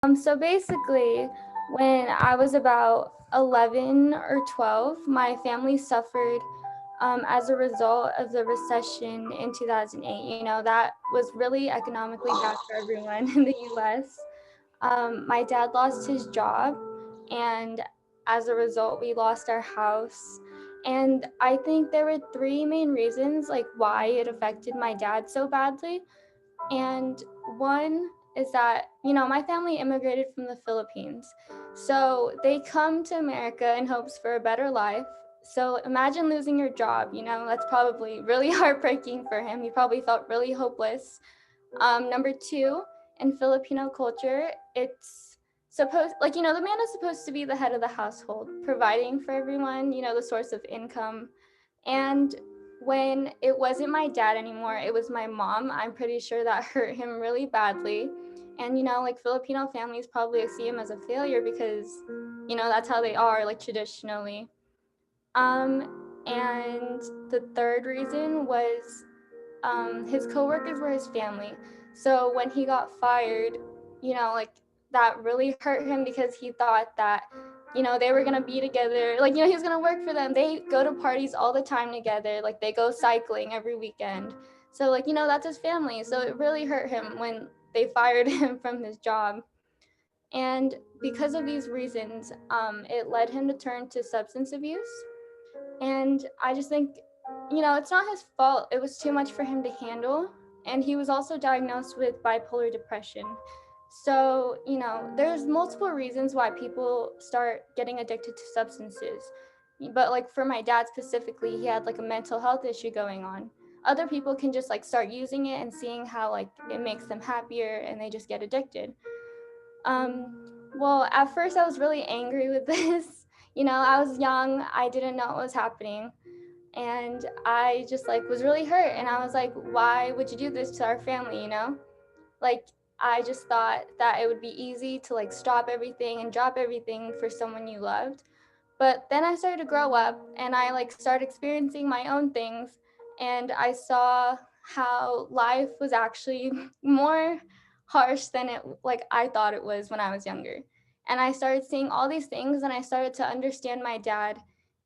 So basically, when I was about 11 or 12, my family suffered as a result of the recession in 2008. You know, that was really economically bad for everyone in the US. My dad lost his job, and as a result, we lost our house. And I think there were three main reasons like why it affected my dad so badly. And one is that, you know, my family immigrated from the Philippines. So they come to America in hopes for a better life. So imagine losing your job, you know, that's probably really heartbreaking for him. He probably felt really hopeless. Number two, in Filipino culture, it's supposed, like, you know, the man is supposed to be the head of the household, providing for everyone, you know, the source of income. And when it wasn't my dad anymore, it was my mom, I'm pretty sure that hurt him really badly. And, you know, like Filipino families probably see him as a failure because, you know, that's how they are, like traditionally. And the third reason was his coworkers were his family. So when he got fired, you know, like that really hurt him because he thought that, you know, they were gonna be together. Like, you know, he was gonna work for them. They go to parties all the time together. Like they go cycling every weekend. So like, you know, that's his family. So it really hurt him when they fired him from his job. And because of these reasons, it led him to turn to substance abuse. And I just think, you know, it's not his fault. It was too much for him to handle. And he was also diagnosed with bipolar depression. So, you know, there's multiple reasons why people start getting addicted to substances. But like for my dad specifically, he had like a mental health issue going on. Other people can just like start using it and seeing how like it makes them happier and they just get addicted. Well, at first I was really angry with this. You know, I was young, I didn't know what was happening, and I just like was really hurt, and I was like, why would you do this to our family, you know? Like I just thought that it would be easy to like stop everything and drop everything for someone you loved. But then I started to grow up and I like started experiencing my own things, and I saw how life was actually more harsh than it like I thought it was when I was younger. And I started seeing all these things and I started to understand my dad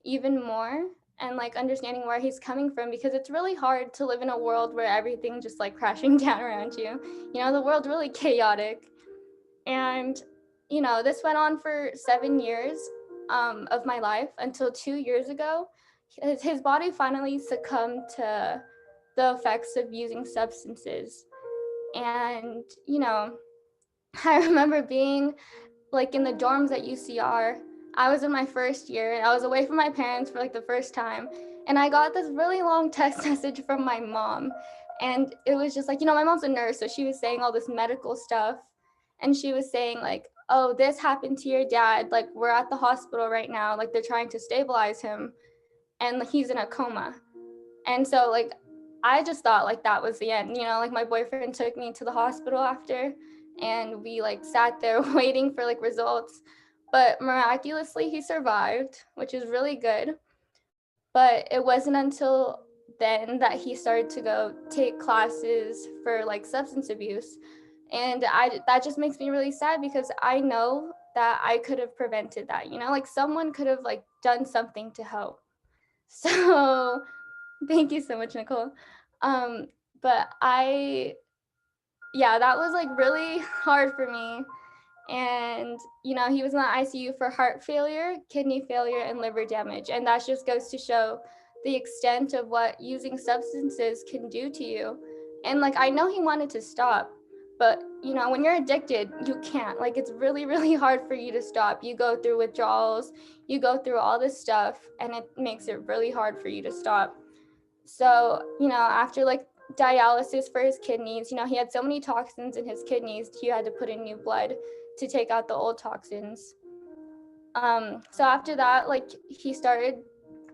even more and like understanding where he's coming from, because it's really hard to live in a world where everything just like crashing down around you. You know, the world's really chaotic. And, you know, this went on for 7 years of my life until 2 years ago. His body finally succumbed to the effects of using substances. And, you know, I remember being like in the dorms at UCR. I was in my first year and I was away from my parents for like the first time. And I got this really long text message from my mom. And it was just like, you know, my mom's a nurse, so she was saying all this medical stuff. And she was saying, like, oh, this happened to your dad. Like, we're at the hospital right now. Like, they're trying to stabilize him. And like, he's in a coma. And so, like, I just thought like that was the end. You know, like my boyfriend took me to the hospital after, and we like sat there waiting for like results. But miraculously, he survived, which is really good. But it wasn't until then that he started to go take classes for like substance abuse. And I that just makes me really sad because I know that I could have prevented that. You know, like someone could have like done something to help. So thank you so much, Nicole. Um, but yeah, that was like really hard for me. And, you know, he was in the ICU for heart failure, kidney failure, and liver damage. And that just goes to show the extent of what using substances can do to you. And, like, I know he wanted to stop, but, you know, when you're addicted, you can't. Like, it's really, really hard for you to stop. You go through withdrawals, you go through all this stuff, and it makes it really hard for you to stop. So, you know, after like dialysis for his kidneys, you know, he had so many toxins in his kidneys, he had to put in new blood to take out the old toxins. So after that, like he started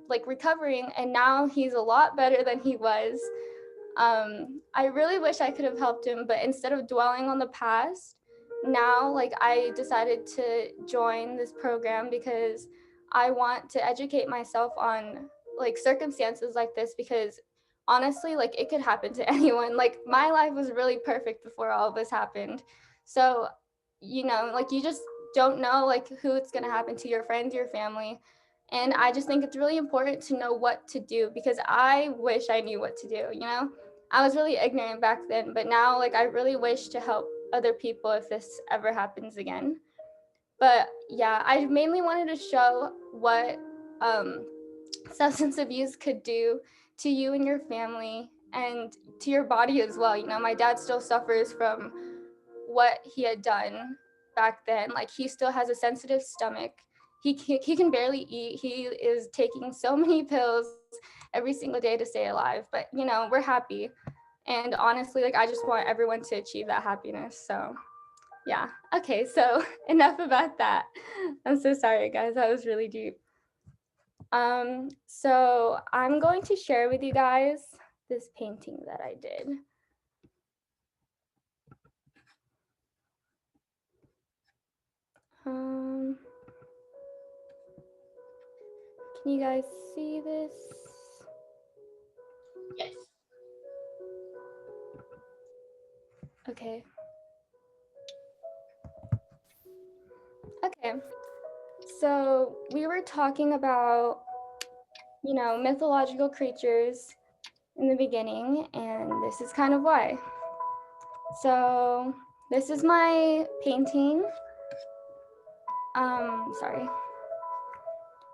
like recovering, and now he's a lot better than he was. I really wish I could have helped him, but instead of dwelling on the past, now like I decided to join this program because I want to educate myself on like circumstances like this, because honestly like it could happen to anyone. Like my life was really perfect before all of this happened. So you know, like you just don't know like who it's going to happen to, your friends, your family. And I just think it's really important to know what to do, because I wish I knew what to do, you know. I was really ignorant back then, but now like I really wish to help other people if this ever happens again. But yeah, I mainly wanted to show what um, substance abuse could do to you and your family and to your body as well. You know, my dad still suffers from what he had done back then. Like he still has a sensitive stomach. He can barely eat. He is taking so many pills every single day to stay alive. But you know, we're happy. And honestly, like I just want everyone to achieve that happiness. So yeah. Okay, so enough about that. I'm so sorry guys. That was really deep. So I'm going to share with you guys this painting that I did. Um, can you guys see this? Yes. Okay. Okay. So we were talking about, you know, mythological creatures in the beginning, and this is kind of why. So this is my painting. Sorry.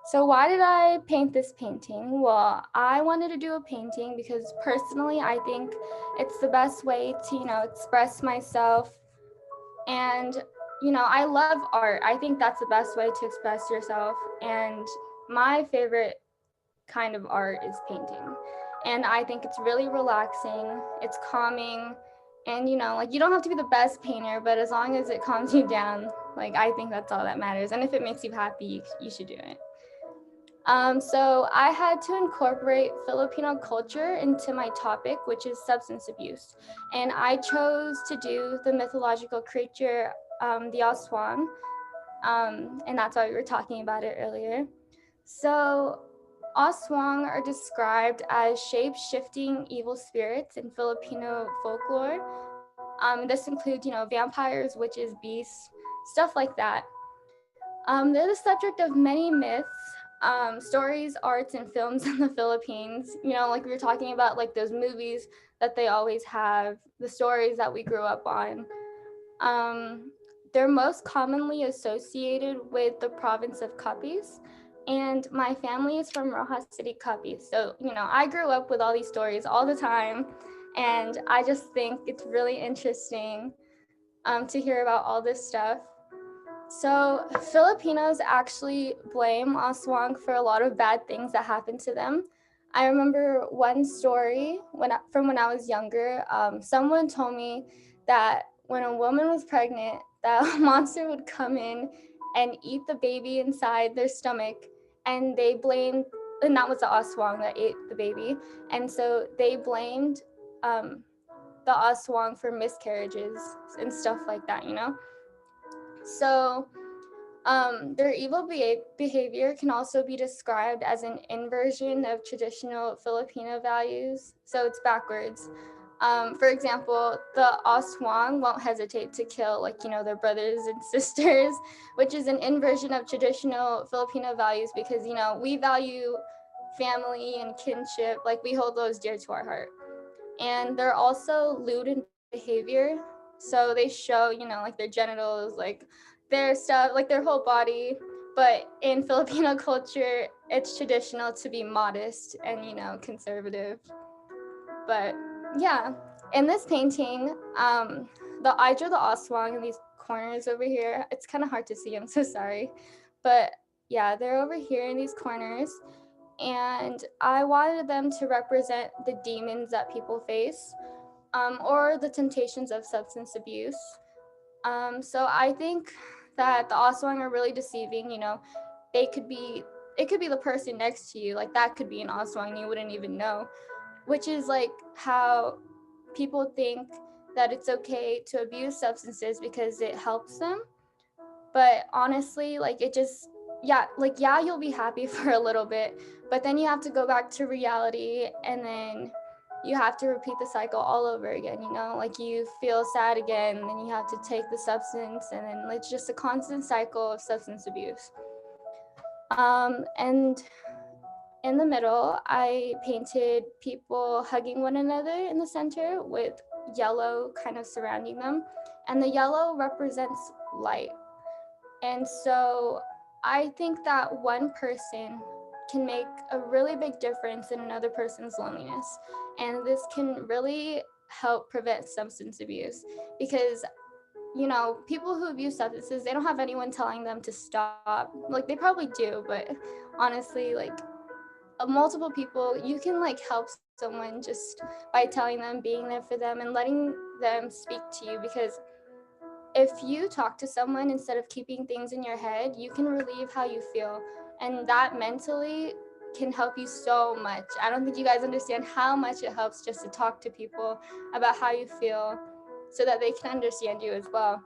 So why did I paint this painting? Well, I wanted to do a painting because personally I think it's the best way to, you know, express myself. And, you know, I love art. I think that's the best way to express yourself. And my favorite kind of art is painting. And I think it's really relaxing, it's calming. And, you know, like you don't have to be the best painter, but as long as it calms you down, like I think that's all that matters. And if it makes you happy, you should do it. So I had to incorporate Filipino culture into my topic, which is substance abuse. And I chose to do the mythological creature, the Aswang, and that's why we were talking about it earlier. So Aswang are described as shape-shifting evil spirits in Filipino folklore. This includes, you know, vampires, witches, beasts, stuff like that. They're the subject of many myths, stories, arts, and films in the Philippines. You know, like we were talking about, like those movies that they always have, the stories that we grew up on. Um, they're most commonly associated with the province of Capiz, and my family is from Rojas City, Capiz. So, you know, I grew up with all these stories all the time, and I just think it's really interesting to hear about all this stuff. So, Filipinos actually blame Aswang for a lot of bad things that happened to them. I remember one story from when I was younger. Someone told me that when a woman was pregnant, that monster would come in and eat the baby inside their stomach, and they blamed, and that was the Aswang that ate the baby, and so they blamed um, the Aswang for miscarriages and stuff like that, you know. So their evil behavior can also be described as an inversion of traditional Filipino values. So it's backwards. For example, the Aswang won't hesitate to kill, like, you know, their brothers and sisters, which is an inversion of traditional Filipino values because, you know, we value family and kinship, like, we hold those dear to our heart. And they're also lewd in behavior. So they show, you know, like their genitals, like their stuff, like their whole body. But in Filipino culture, it's traditional to be modest and, you know, conservative. But yeah, in this painting, I drew the Aswang in these corners over here. It's kind of hard to see, I'm so sorry. But yeah, they're over here in these corners. And I wanted them to represent the demons that people face, or the temptations of substance abuse. So I think that the Aswang are really deceiving. You know, they could be, it could be the person next to you. Like that could be an Aswang, you wouldn't even know. Which is like how people think that it's okay to abuse substances because it helps them. But honestly, like it just, yeah, like yeah, you'll be happy for a little bit, but then you have to go back to reality, and then you have to repeat the cycle all over again, you know? Like you feel sad again, and then you have to take the substance, and then it's just a constant cycle of substance abuse. And in the middle, I painted people hugging one another in the center with yellow kind of surrounding them. And the yellow represents light. And so I think that one person can make a really big difference in another person's loneliness. And this can really help prevent substance abuse because, you know, people who abuse substances, they don't have anyone telling them to stop. Like they probably do, but honestly, like multiple people, you can like help someone just by telling them, being there for them, and letting them speak to you. Because if you talk to someone instead of keeping things in your head, you can relieve how you feel, and that mentally can help you so much. I don't think you guys understand how much it helps just to talk to people about how you feel so that they can understand you as well.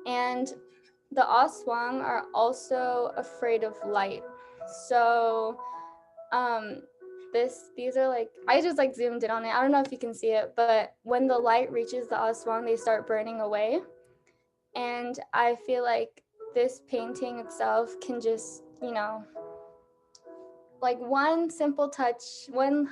And the Aswang are also afraid of light. So these are like, I just like zoomed in on it. I don't know if you can see it, but when the light reaches the Aswang, they start burning away. And I feel like this painting itself can just, you know, like one simple touch, one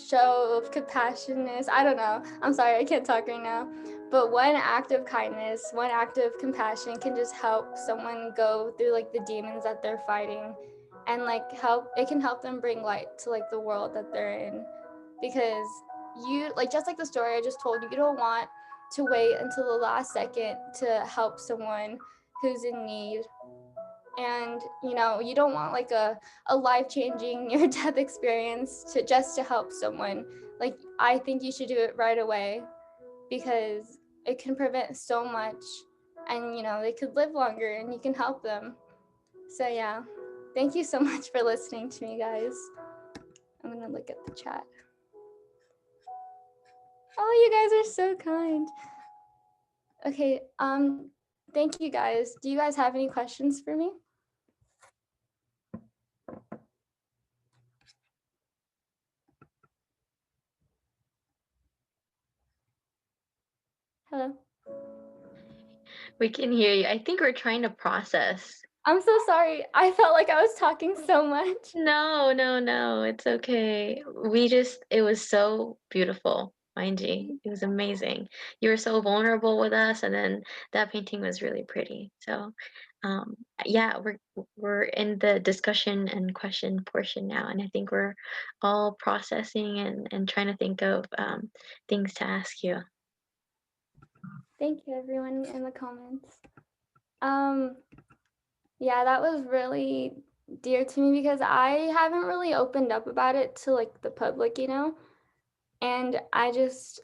show of compassiousness. I don't know. I'm sorry, I can't talk right now. But one act of kindness, one act of compassion can just help someone go through like the demons that they're fighting, and like it can help them bring light to like the world that they're in. Because you, like, just like the story I just told you, you don't want to wait until the last second to help someone who's in need. And you know, you don't want like a life-changing near-death experience to help someone. Like I think you should do it right away because it can prevent so much, and you know, they could live longer and you can help them. So yeah, thank you so much for listening to me, guys. I'm gonna look at the chat. Oh, you guys are so kind. Okay, thank you guys. Do you guys have any questions for me? Hello. We can hear you. I think we're trying to process. I'm so sorry. I felt like I was talking so much. No, it's okay. It was so beautiful, mind you. It was amazing. You were so vulnerable with us, and then that painting was really pretty. So, um, yeah, we're in the discussion and question portion now, and I think we're all processing and trying to think of things to ask you. Thank you, everyone in the comments. Um, yeah, that was really dear to me because I haven't really opened up about it to like the public, you know? And I just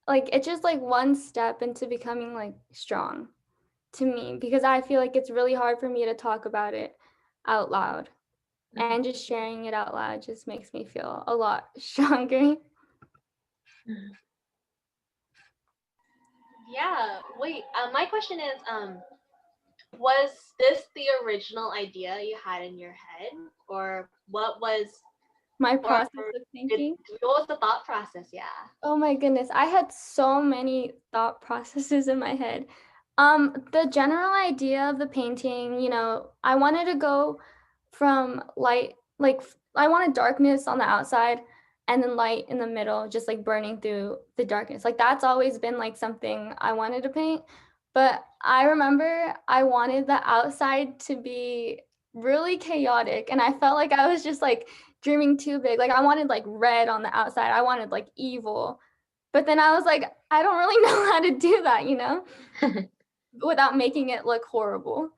like it's just like one step into becoming like strong to me, because I feel like it's really hard for me to talk about it out loud. Mhm. And just sharing it out loud just makes me feel a lot stronger. Mhm. Yeah. Wait. My question is, was this the original idea you had in your head, or what was, My or process of did thinking. what was the thought process? Yeah. Oh my goodness, I had so many thought processes in my head. The general idea of the painting, you know, I wanted to go from light, like I wanted darkness on the outside and then light in the middle, just like burning through the darkness. Like that's always been like something I wanted to paint. But I remember I wanted the outside to be really chaotic, and I felt like I was just like dreaming too big. Like I wanted like red on the outside. I wanted like evil. But then I was like, I don't really know how to do that, you know, without making it look horrible.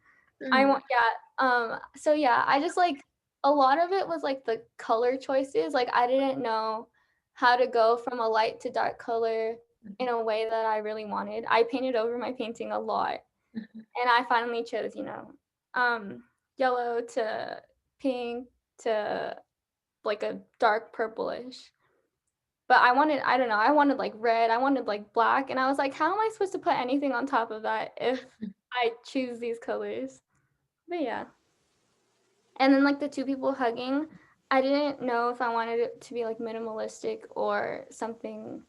I Mhm. want, yeah. So yeah, I just like a lot of it was like the color choices. Like I didn't know how to go from a light to dark color in a way that I really wanted. I painted over my painting a lot, Mhm. and I finally chose, you know, um, yellow to pink to like a dark purplish. But I don't know, I wanted like red, I wanted like black, and I was like, how am I supposed to put anything on top of that if I choose these colors? But yeah. And then like the two people hugging, I didn't know if I wanted it to be like minimalistic or something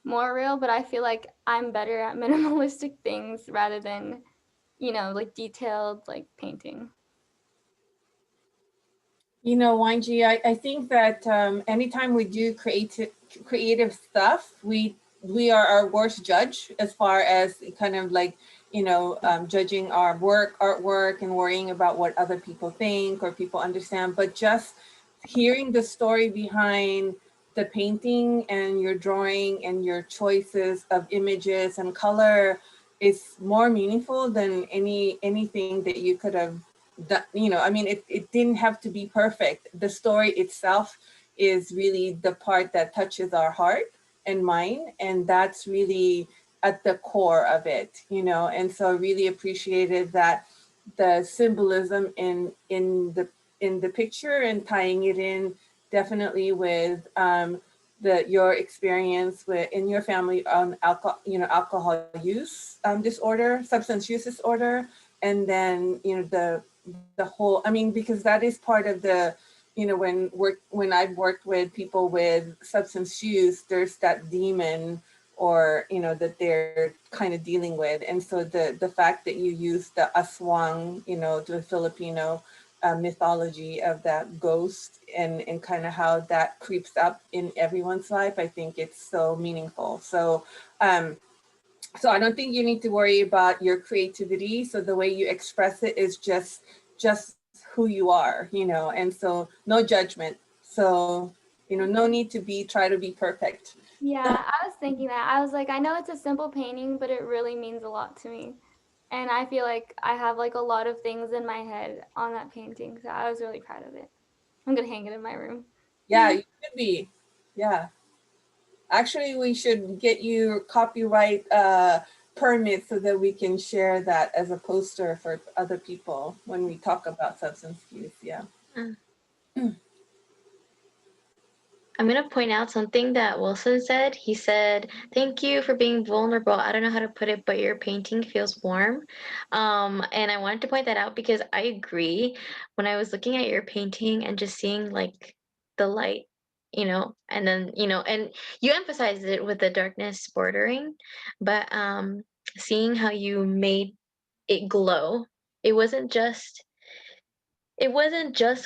more real, but I feel like I'm better at minimalistic things rather than, like detailed like painting. You know, YG, I think that anytime we do creative stuff, we are our worst judge as far as kind of like, judging our artwork, and worrying about what other people think or people understand. But just hearing the story behind the painting and your drawing and your choices of images and color is more meaningful than anything that you could have done. I mean, it didn't have to be perfect. The story itself is really the part that touches our heart and mind, and that's really at the core of it. And so I really appreciated that, the symbolism in the picture, and tying it in definitely with the your experience with in your family on alcohol use disorder, substance use disorder. And then the whole, I mean, because that is part of the, when I've worked with people with substance use, there's that demon, or that they're kind of dealing with. And so the fact that you use the Aswang, the Filipino mythology of that ghost, and kind of how that creeps up in everyone's life, I think it's so meaningful. Um so I don't think you need to worry about your creativity. So the way you express it is just who you are, and so no judgment. So no need to be try to be perfect. Yeah, I was thinking that. I was like, I know it's a simple painting, but it really means a lot to me. And I feel like I have like a lot of things in my head on that painting. So I was really proud of it. I'm going to hang it in my room. Yeah, you should be. Yeah. Actually, we should get you copyright permit so that we can share that as a poster for other people when we talk about substance use. Yeah. I'm going to point out something that Wilson said. He said, "Thank you for being vulnerable. I don't know how to put it, but your painting feels warm." And I wanted to point that out because I agree. When I was looking at your painting and just seeing like the light, and then, and you emphasized it with the darkness bordering, but seeing how you made it glow, it wasn't just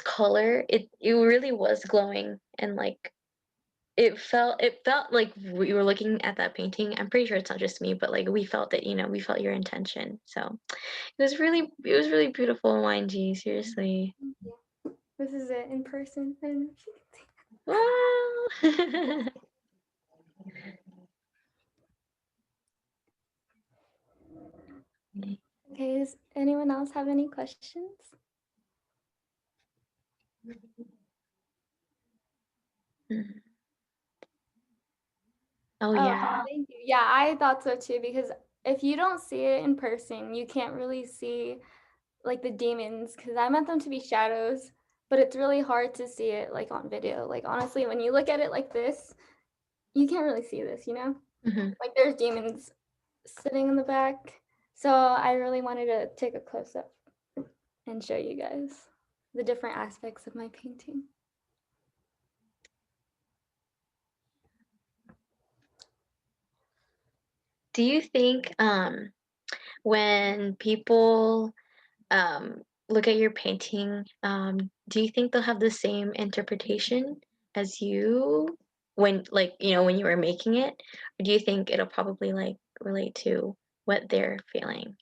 color. It really was glowing, and like it felt like we were looking at that painting. I'm pretty sure it's not just me, but like we felt it, we felt your intention. So it was really beautiful, YG, seriously. Thank you. This is it in person. And Wow. okay, does anyone else have any questions? Oh Oh, yeah. thank you. Yeah, I thought so too because if you don't see it in person, you can't really see like the demons because I meant them to be shadows, but it's really hard to see it like on video. Like honestly, when you look at it like this, you can't really see this. Hmm. Like there's demons sitting in the back. So I really wanted to take a close up and show you guys the different aspects of my painting. Do you think when people look at your painting, do you think they'll have the same interpretation as you when, like, when you were making it? Or do you think it'll probably like relate to what they're feeling?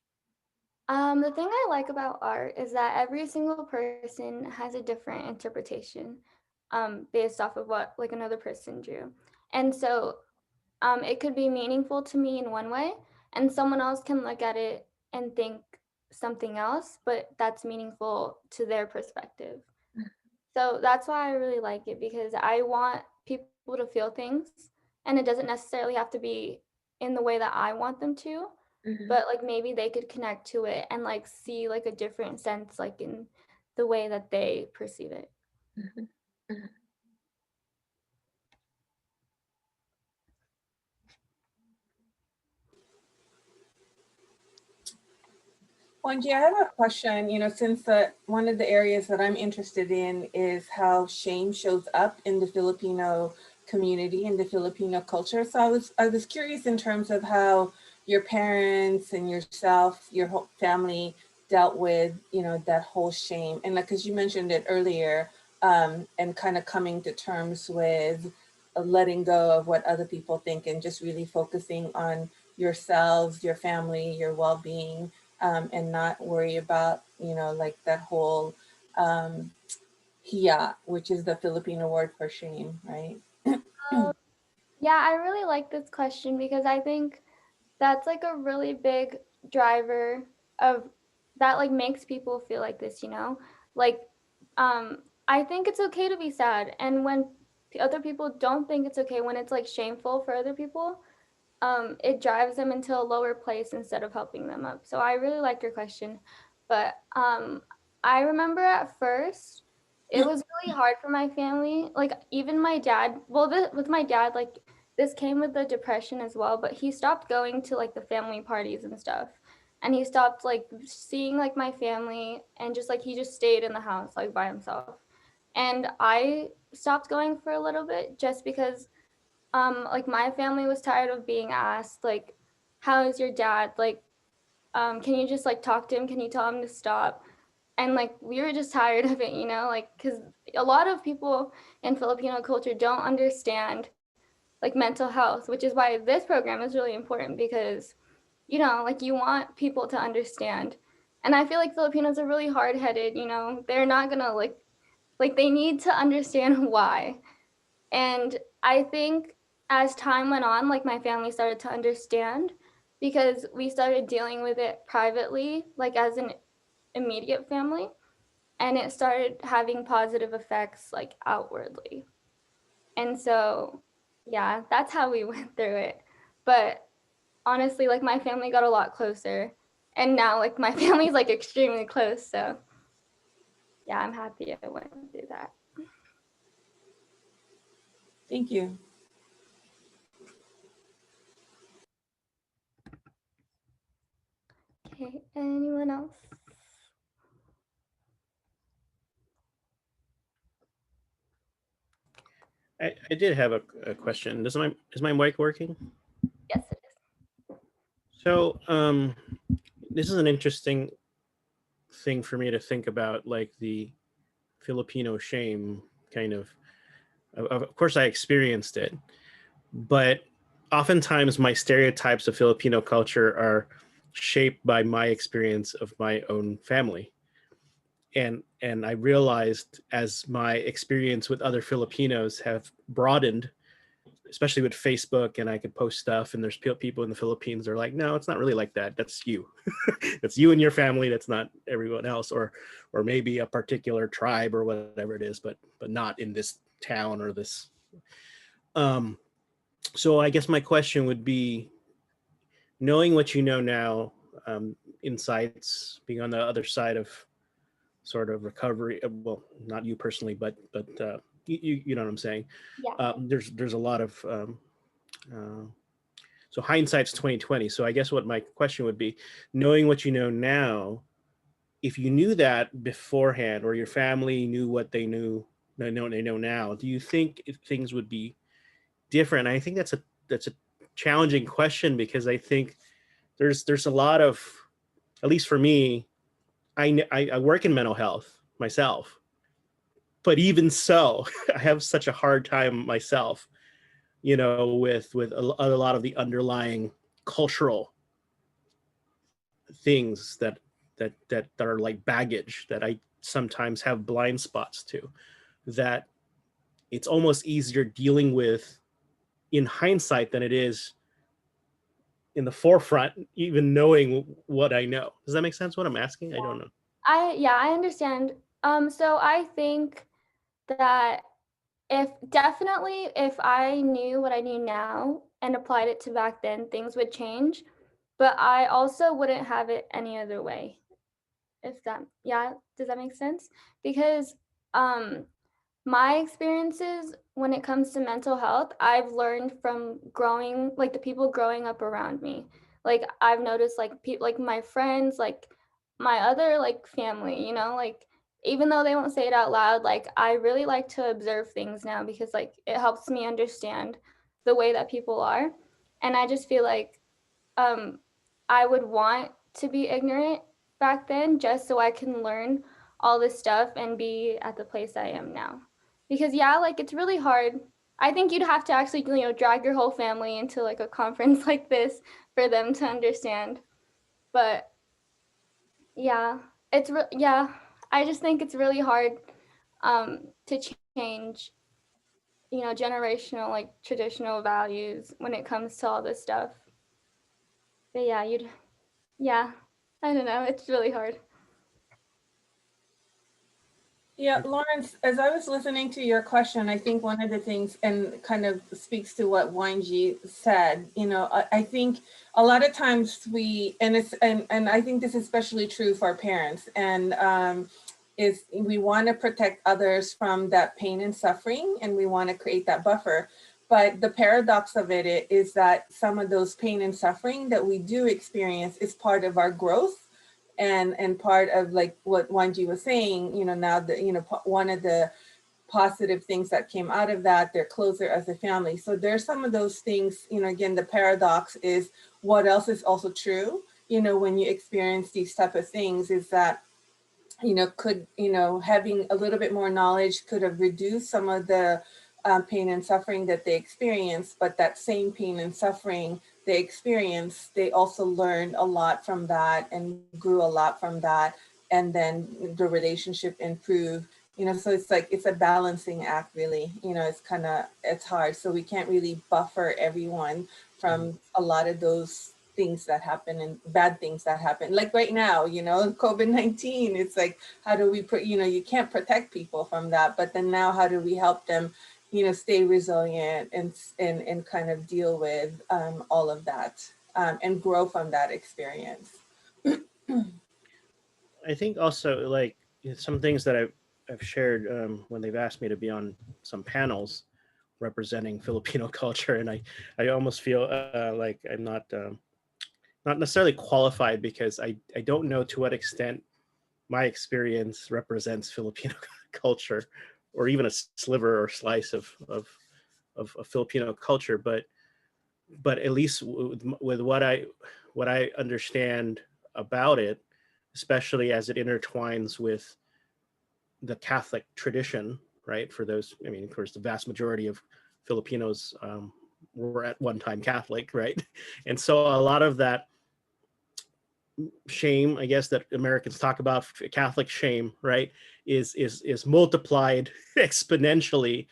The thing I like about art is that every single person has a different interpretation, based off of what like another person drew, and so it could be meaningful to me in one way, and someone else can look at it and think something else, but that's meaningful to their perspective. So that's why I really like it because I want people to feel things, and it doesn't necessarily have to be in the way that I want them to, Hmm. but like maybe they could connect to it and like see like a different sense like in the way that they perceive it. Hmm. Hmm. Wanji, I have a question. Since one of the areas that I'm interested in is how shame shows up in the Filipino community, in the Filipino culture. So I was curious in terms of how your parents and yourself, your whole family dealt with, that whole shame. And like, because you mentioned it earlier, and kind of coming to terms with letting go of what other people think and just really focusing on yourselves, your family, your well-being, and not worry about, like that whole hiya, which is the Filipino word for shame, right? Yeah, I really like this question because I think that's like a really big driver of that like makes people feel like this, Like I think it's okay to be sad, and when other people don't think it's okay, when it's like shameful for other people, it drives them into a lower place instead of helping them up. So I really like your question, but I remember at first it was really hard for my family. Like even my dad. Well, with my dad, like this came with the depression as well. But he stopped going to like the family parties and stuff, and he stopped like seeing like my family, and just like he just stayed in the house like by himself. And I stopped going for a little bit just because like my family was tired of being asked like, how is your dad, like can you just like talk to him, can you tell him to stop? And like we were just tired of it, like because a lot of people in Filipino culture don't understand like mental health, which is why this program is really important, because like you want people to understand. And I feel like Filipinos are really hard-headed, they're not gonna like they need to understand why. And I think as time went on, like my family started to understand, because we started dealing with it privately, like as an immediate family, and it started having positive effects like outwardly. And so, yeah, that's how we went through it. But honestly, like my family got a lot closer. And now like my family's like extremely close. So, yeah, I'm happy I went through that. Thank you. Okay, anyone else? I did have a question. Is my mic working? Yes, it is. So this is an interesting thing for me to think about, like the Filipino shame kind of. Of course, I experienced it, but oftentimes my stereotypes of Filipino culture are shaped by my experience of my own family. And I realized as my experience with other Filipinos have broadened, especially with Facebook, and I could post stuff, and there's people in the Philippines are like, no, it's not really like that. That's you. That's you and your family. That's not everyone else, or maybe a particular tribe or whatever it is, but not in this town or this. Um, so I guess my question would be, knowing what you know now, insights, being on the other side of sort of recovery. Well, not you personally, but you know what I'm saying. Yeah. There's a lot of uh, so hindsight's 2020. So I guess what my question would be, knowing what you know now, if you knew that beforehand, or your family knew what they know now, do you think if things would be different? I think that's a challenging question, because I think there's a lot of, at least for me, I work in mental health myself, but even so, I have such a hard time myself, with a lot of the underlying cultural things that are like baggage that I sometimes have blind spots to, that it's almost easier dealing with in hindsight than it is in the forefront, even knowing what I know. Does that make sense what I'm asking? I don't know. I understand. So I think that if I knew what I knew now and applied it to back then, things would change. But I also wouldn't have it any other way. If that, yeah, does that make sense? Because um my experiences when it comes to mental health, I've learned from the people growing up around me. Like I've noticed like people, like my friends, like my other like family, you know, like even though they won't say it out loud, like I really like to observe things now because like it helps me understand the way that people are. And I just feel like um I would want to be ignorant back then just so I can learn all this stuff and be at the place I am now. Because yeah, like it's really hard. I think you'd have to actually, you know, drag your whole family into like a conference like this for them to understand. But yeah, yeah. I just think it's really hard to change, you know, generational like traditional values when it comes to all this stuff. But yeah, yeah. I don't know. It's really hard. Yeah, Lawrence, as I was listening to your question, I think one of the things, and kind of speaks to what Wanji said, you know, I think a lot of times and I think this is especially true for parents, and is we want to protect others from that pain and suffering, and we want to create that buffer. But the paradox of it is that some of those pain and suffering that we do experience is part of our growth, and part of like what Wanji was saying, you know, now that, you know, one of the positive things that came out of that, they're closer as a family. So there's some of those things, you know, again, the paradox is what else is also true, you know, when you experience these type of things, is that, you know, could, you know, having a little bit more knowledge could have reduced some of the pain and suffering that they experienced, but that same pain and suffering they experienced, they also learned a lot from that and grew a lot from that. And then the relationship improved, you know, so it's like, it's a balancing act, really, you know, it's hard. So we can't really buffer everyone from a lot of those things that happen and bad things that happen. Like right now, you know, COVID-19, it's like, how do we put, you know, you can't protect people from that, but then now how do we help them, you know, stay resilient and kind of deal with all of that, and grow from that experience. I think also like some things that I've shared when they've asked me to be on some panels representing Filipino culture, and I almost feel like I'm not necessarily qualified because I don't know to what extent my experience represents Filipino culture, or even a sliver or slice of Filipino culture, but at least with what I understand about it, especially as it intertwines with the Catholic tradition, right? For those, I mean, of course, the vast majority of Filipinos were at one time Catholic, right? And so a lot of that shame, I guess, that Americans talk about, Catholic shame, right, is multiplied exponentially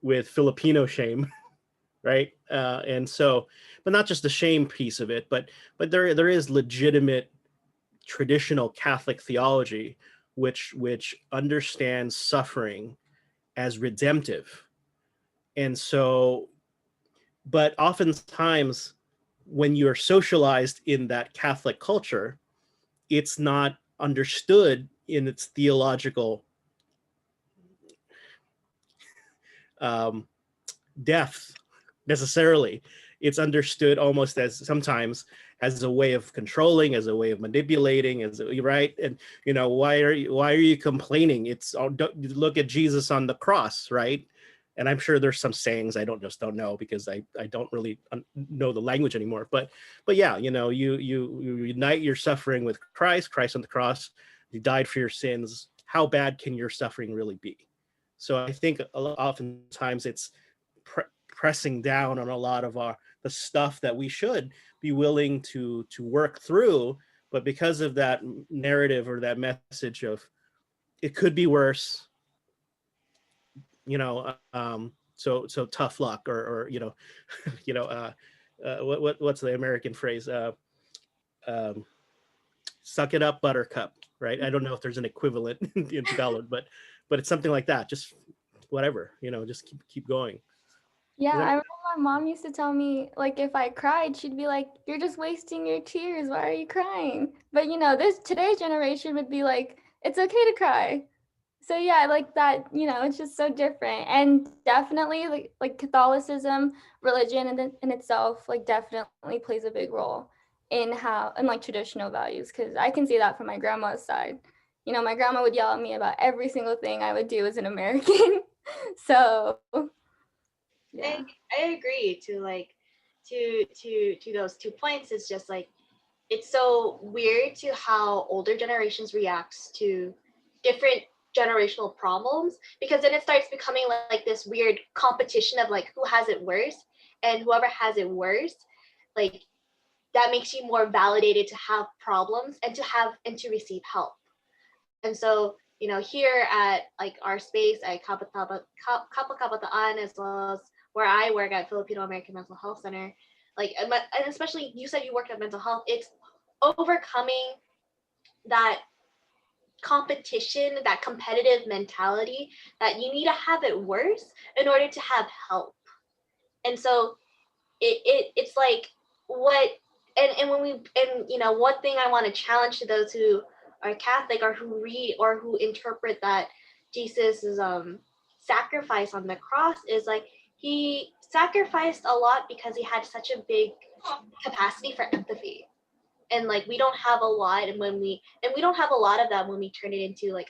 with Filipino shame, right? And so, but not just the shame piece of it, but there is legitimate traditional Catholic theology which understands suffering as redemptive. And so, but oftentimes when you're socialized in that Catholic culture, it's not understood in its theological um, depth necessarily. It's understood almost as sometimes as a way of controlling, as a way of manipulating, right. And you know, why are you complaining? It's look at Jesus on the cross, right? And I'm sure there's some sayings I don't know because I don't really know the language anymore. But yeah, you know, you unite your suffering with Christ on the cross. He died for your sins. How bad can your suffering really be? So I think oftentimes it's pressing down on a lot of the stuff that we should be willing to work through, but because of that narrative or that message of it could be worse, you know, so tough luck, or you know, you know, what's the American phrase? Um, Suck it up, Buttercup, right? I don't know if there's an equivalent in Tagalog, but it's something like that. Just whatever, you know, just keep going. Yeah, Does I that, remember my mom used to tell me, like, if I cried, she'd be like, "You're just wasting your tears. Why are you crying?" But you know, this today's generation would be like, "It's okay to cry." So yeah, like that, you know, it's just so different. And definitely like Catholicism, religion in itself, like definitely plays a big role in like traditional values, because I can see that from my grandma's side. You know, my grandma would yell at me about every single thing I would do as an American. So yeah. I agree to like to those 2 points. It's just like it's so weird to how older generations reacts to different generational problems, because then it starts becoming like this weird competition of like who has it worse, and whoever has it worse, like that makes you more validated to have problems and to receive help. And so, you know, here at like our space at Kapakabataan, as well as where I work at Filipino American Mental Health Center, like, and especially you said you work at mental health, it's overcoming that competition, that competitive mentality that you need to have it worse in order to have help. And so it's like what and when we and you know, one thing I want to challenge to those who are Catholic or who read or who interpret that Jesus' sacrifice on the cross is like he sacrificed a lot because he had such a big capacity for empathy. And like we don't have a lot, and we don't have a lot of that when we turn it into like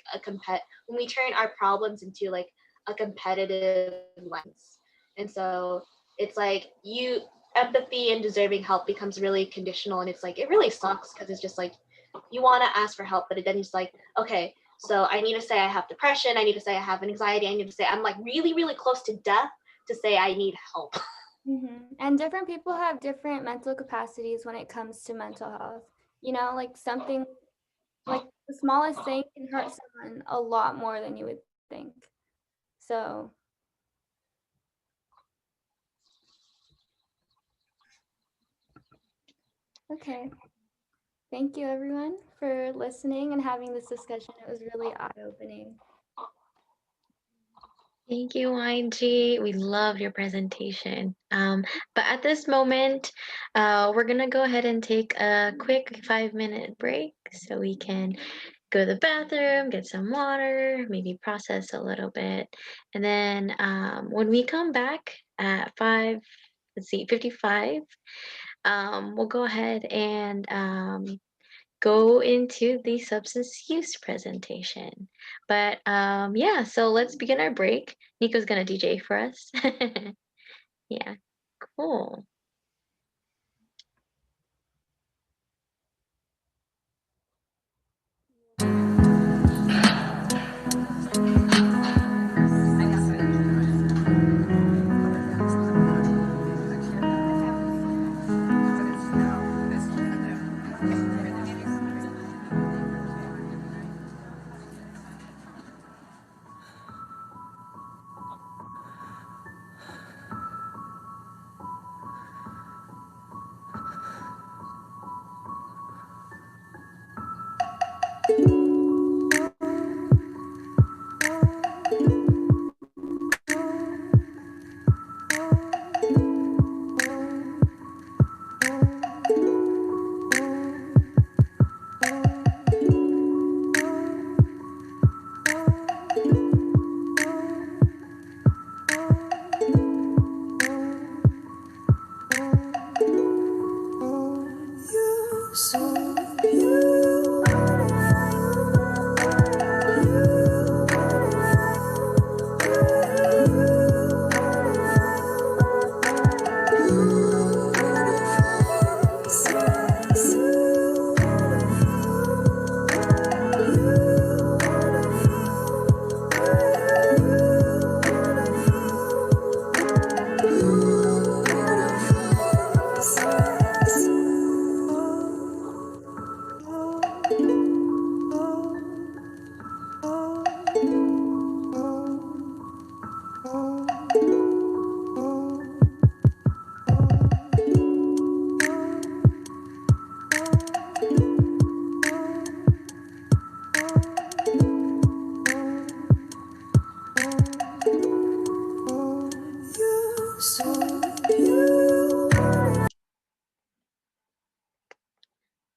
when we turn our problems into like a competitive lens. And so it's like you empathy and deserving help becomes really conditional, and it's like it really sucks because it's just like you want to ask for help, but then it's like, okay, so I need to say I have depression, I need to say I have anxiety, I need to say I'm like really really close to death to say I need help. And different people have different mental capacities when it comes to mental health. You know, like something like the smallest thing can hurt someone a lot more than you would think. So okay. Thank you everyone for listening and having this discussion. It was really eye-opening. Thank you, YG. We loved your presentation. But at this moment, we're gonna go ahead and take a quick 5-minute break so we can go to the bathroom, get some water, maybe process a little bit. And then when we come back at 55, we'll go ahead and go into the substance use presentation. But yeah, so let's begin our break. Nico's gonna DJ for us. Yeah, cool.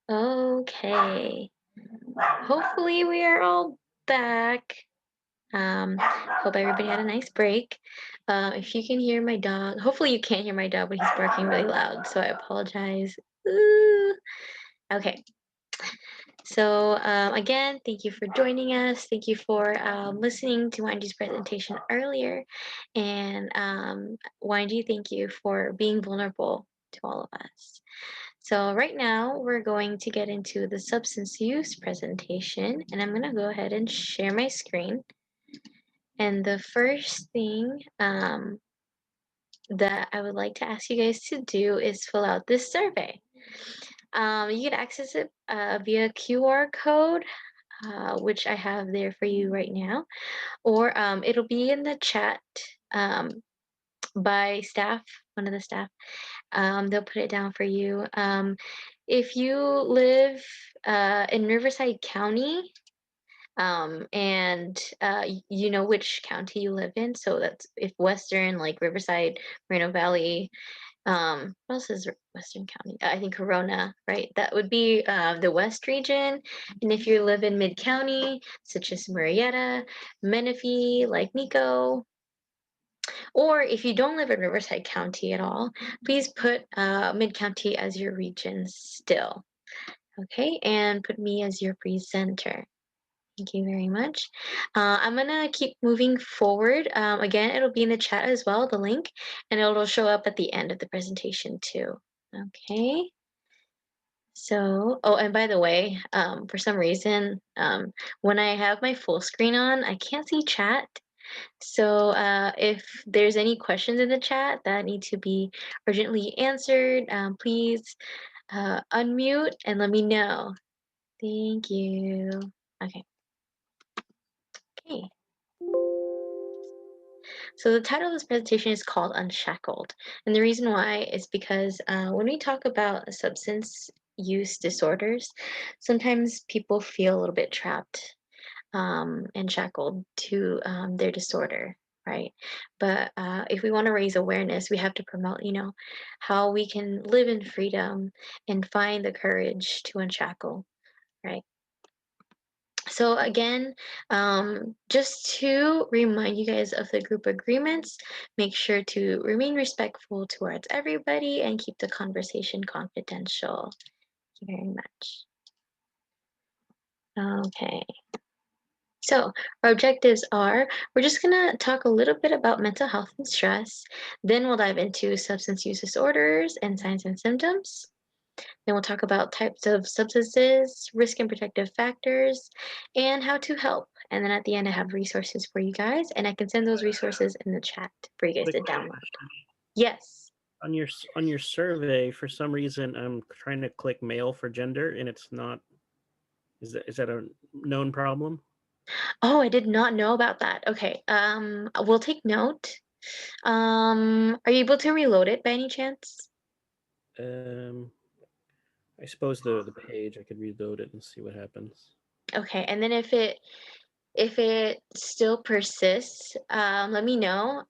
Okay. Hopefully we are all back. Hope everybody had a nice break. If you can hear my dog, hopefully you can't hear my dog, but he's barking really loud, so I apologize Ooh. Okay. So again, thank you for joining us. Thank you for listening to Wanji's presentation earlier. And Wanji, thank you for being vulnerable to all of us. So right now, we're going to get into the substance use presentation. And I'm going to go ahead and share my screen. And the first thing that I would like to ask you guys to do is fill out this survey. You can access it via QR code, which I have there for you right now, or it'll be in the chat by staff, one of the staff. They'll put it down for you. If you live in Riverside County, and you know which county you live in, so that's if Western, like Riverside, Moreno Valley, what else is Western County? I think Corona, right? That would be the West region. And if you live in Mid County, such as Murrieta, Menifee, like Nico, or if you don't live in Riverside County at all, please put Mid County as your region still. Okay, and put me as your presenter. Thank you very much. I'm gonna keep moving forward. Again, it'll be in the chat as well, the link, and it'll show up at the end of the presentation too. Okay. So, oh, and by the way, for some reason, when I have my full screen on, I can't see chat. So if there's any questions in the chat that need to be urgently answered, please unmute and let me know. Thank you. Okay. Okay. So the title of this presentation is called Unshackled. And the reason why is because when we talk about substance use disorders, sometimes people feel a little bit trapped and shackled to their disorder, right? But if we want to raise awareness, we have to promote, how we can live in freedom and find the courage to unshackle, right? So again, just to remind you guys of the group agreements, make sure to remain respectful towards everybody and keep the conversation confidential. Thank you very much. Okay. So our objectives are, we're just gonna talk a little bit about mental health and stress. Then we'll dive into substance use disorders and signs and symptoms. Then we'll talk about types of substances, risk and protective factors, and how to help. And then at the end, I have resources for you guys, and I can send those resources in the chat for you guys to download. Yes. On your survey, for some reason, I'm trying to click male for gender, and it's not. Is that a known problem? Oh, I did not know about that. Okay. We'll take note. Are you able to reload it by any chance? I suppose the page I could reload it and see what happens. Okay, and then if it still persists, let me know.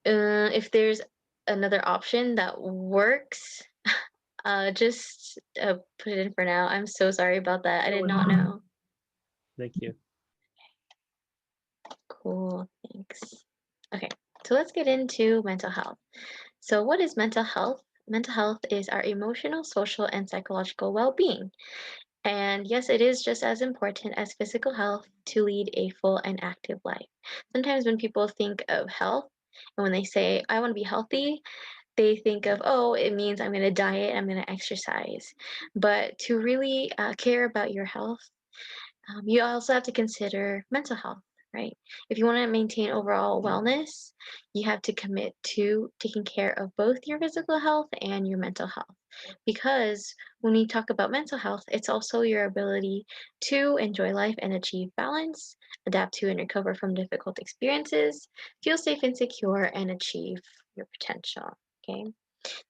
If there's another option that works, just put it in for now. I'm so sorry about that. I did not know. Thank you. Cool, thanks. Okay, so let's get into mental health. So what is mental health? Mental health is our emotional, social, and psychological well-being. And yes, it is just as important as physical health to lead a full and active life. Sometimes when people think of health, and when they say, I want to be healthy, they think of, oh, it means I'm going to diet, I'm going to exercise. But to really care about your health, you also have to consider mental health, right? If you want to maintain overall wellness, you have to commit to taking care of both your physical health and your mental health. Because when we talk about mental health, it's also your ability to enjoy life and achieve balance, adapt to and recover from difficult experiences, feel safe and secure, and achieve your potential. Okay.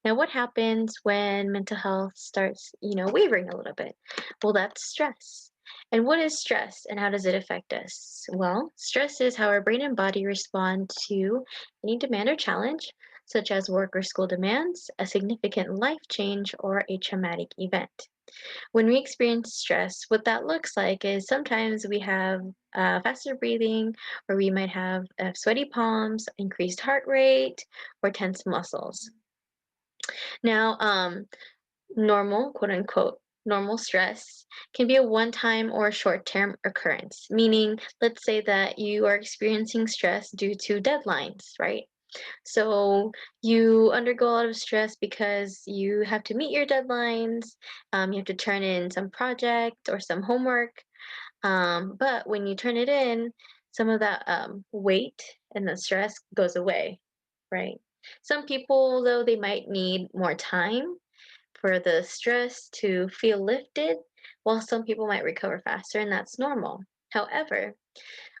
Now, what happens when mental health starts, wavering a little bit? Well, that's stress. And what is stress and how does it affect us? Well, stress is how our brain and body respond to any demand or challenge, such as work or school demands, a significant life change, or a traumatic event. When we experience stress, what that looks like is sometimes we have faster breathing, or we might have sweaty palms, increased heart rate, or tense muscles. Now, normal, quote unquote, normal stress can be a one time or short term occurrence, meaning, let's say that you are experiencing stress due to deadlines, right? So you undergo a lot of stress because you have to meet your deadlines, you have to turn in some project or some homework. But when you turn it in, some of that weight and the stress goes away, right? Some people, though, they might need more time for the stress to feel lifted, while some people might recover faster, and that's normal. However,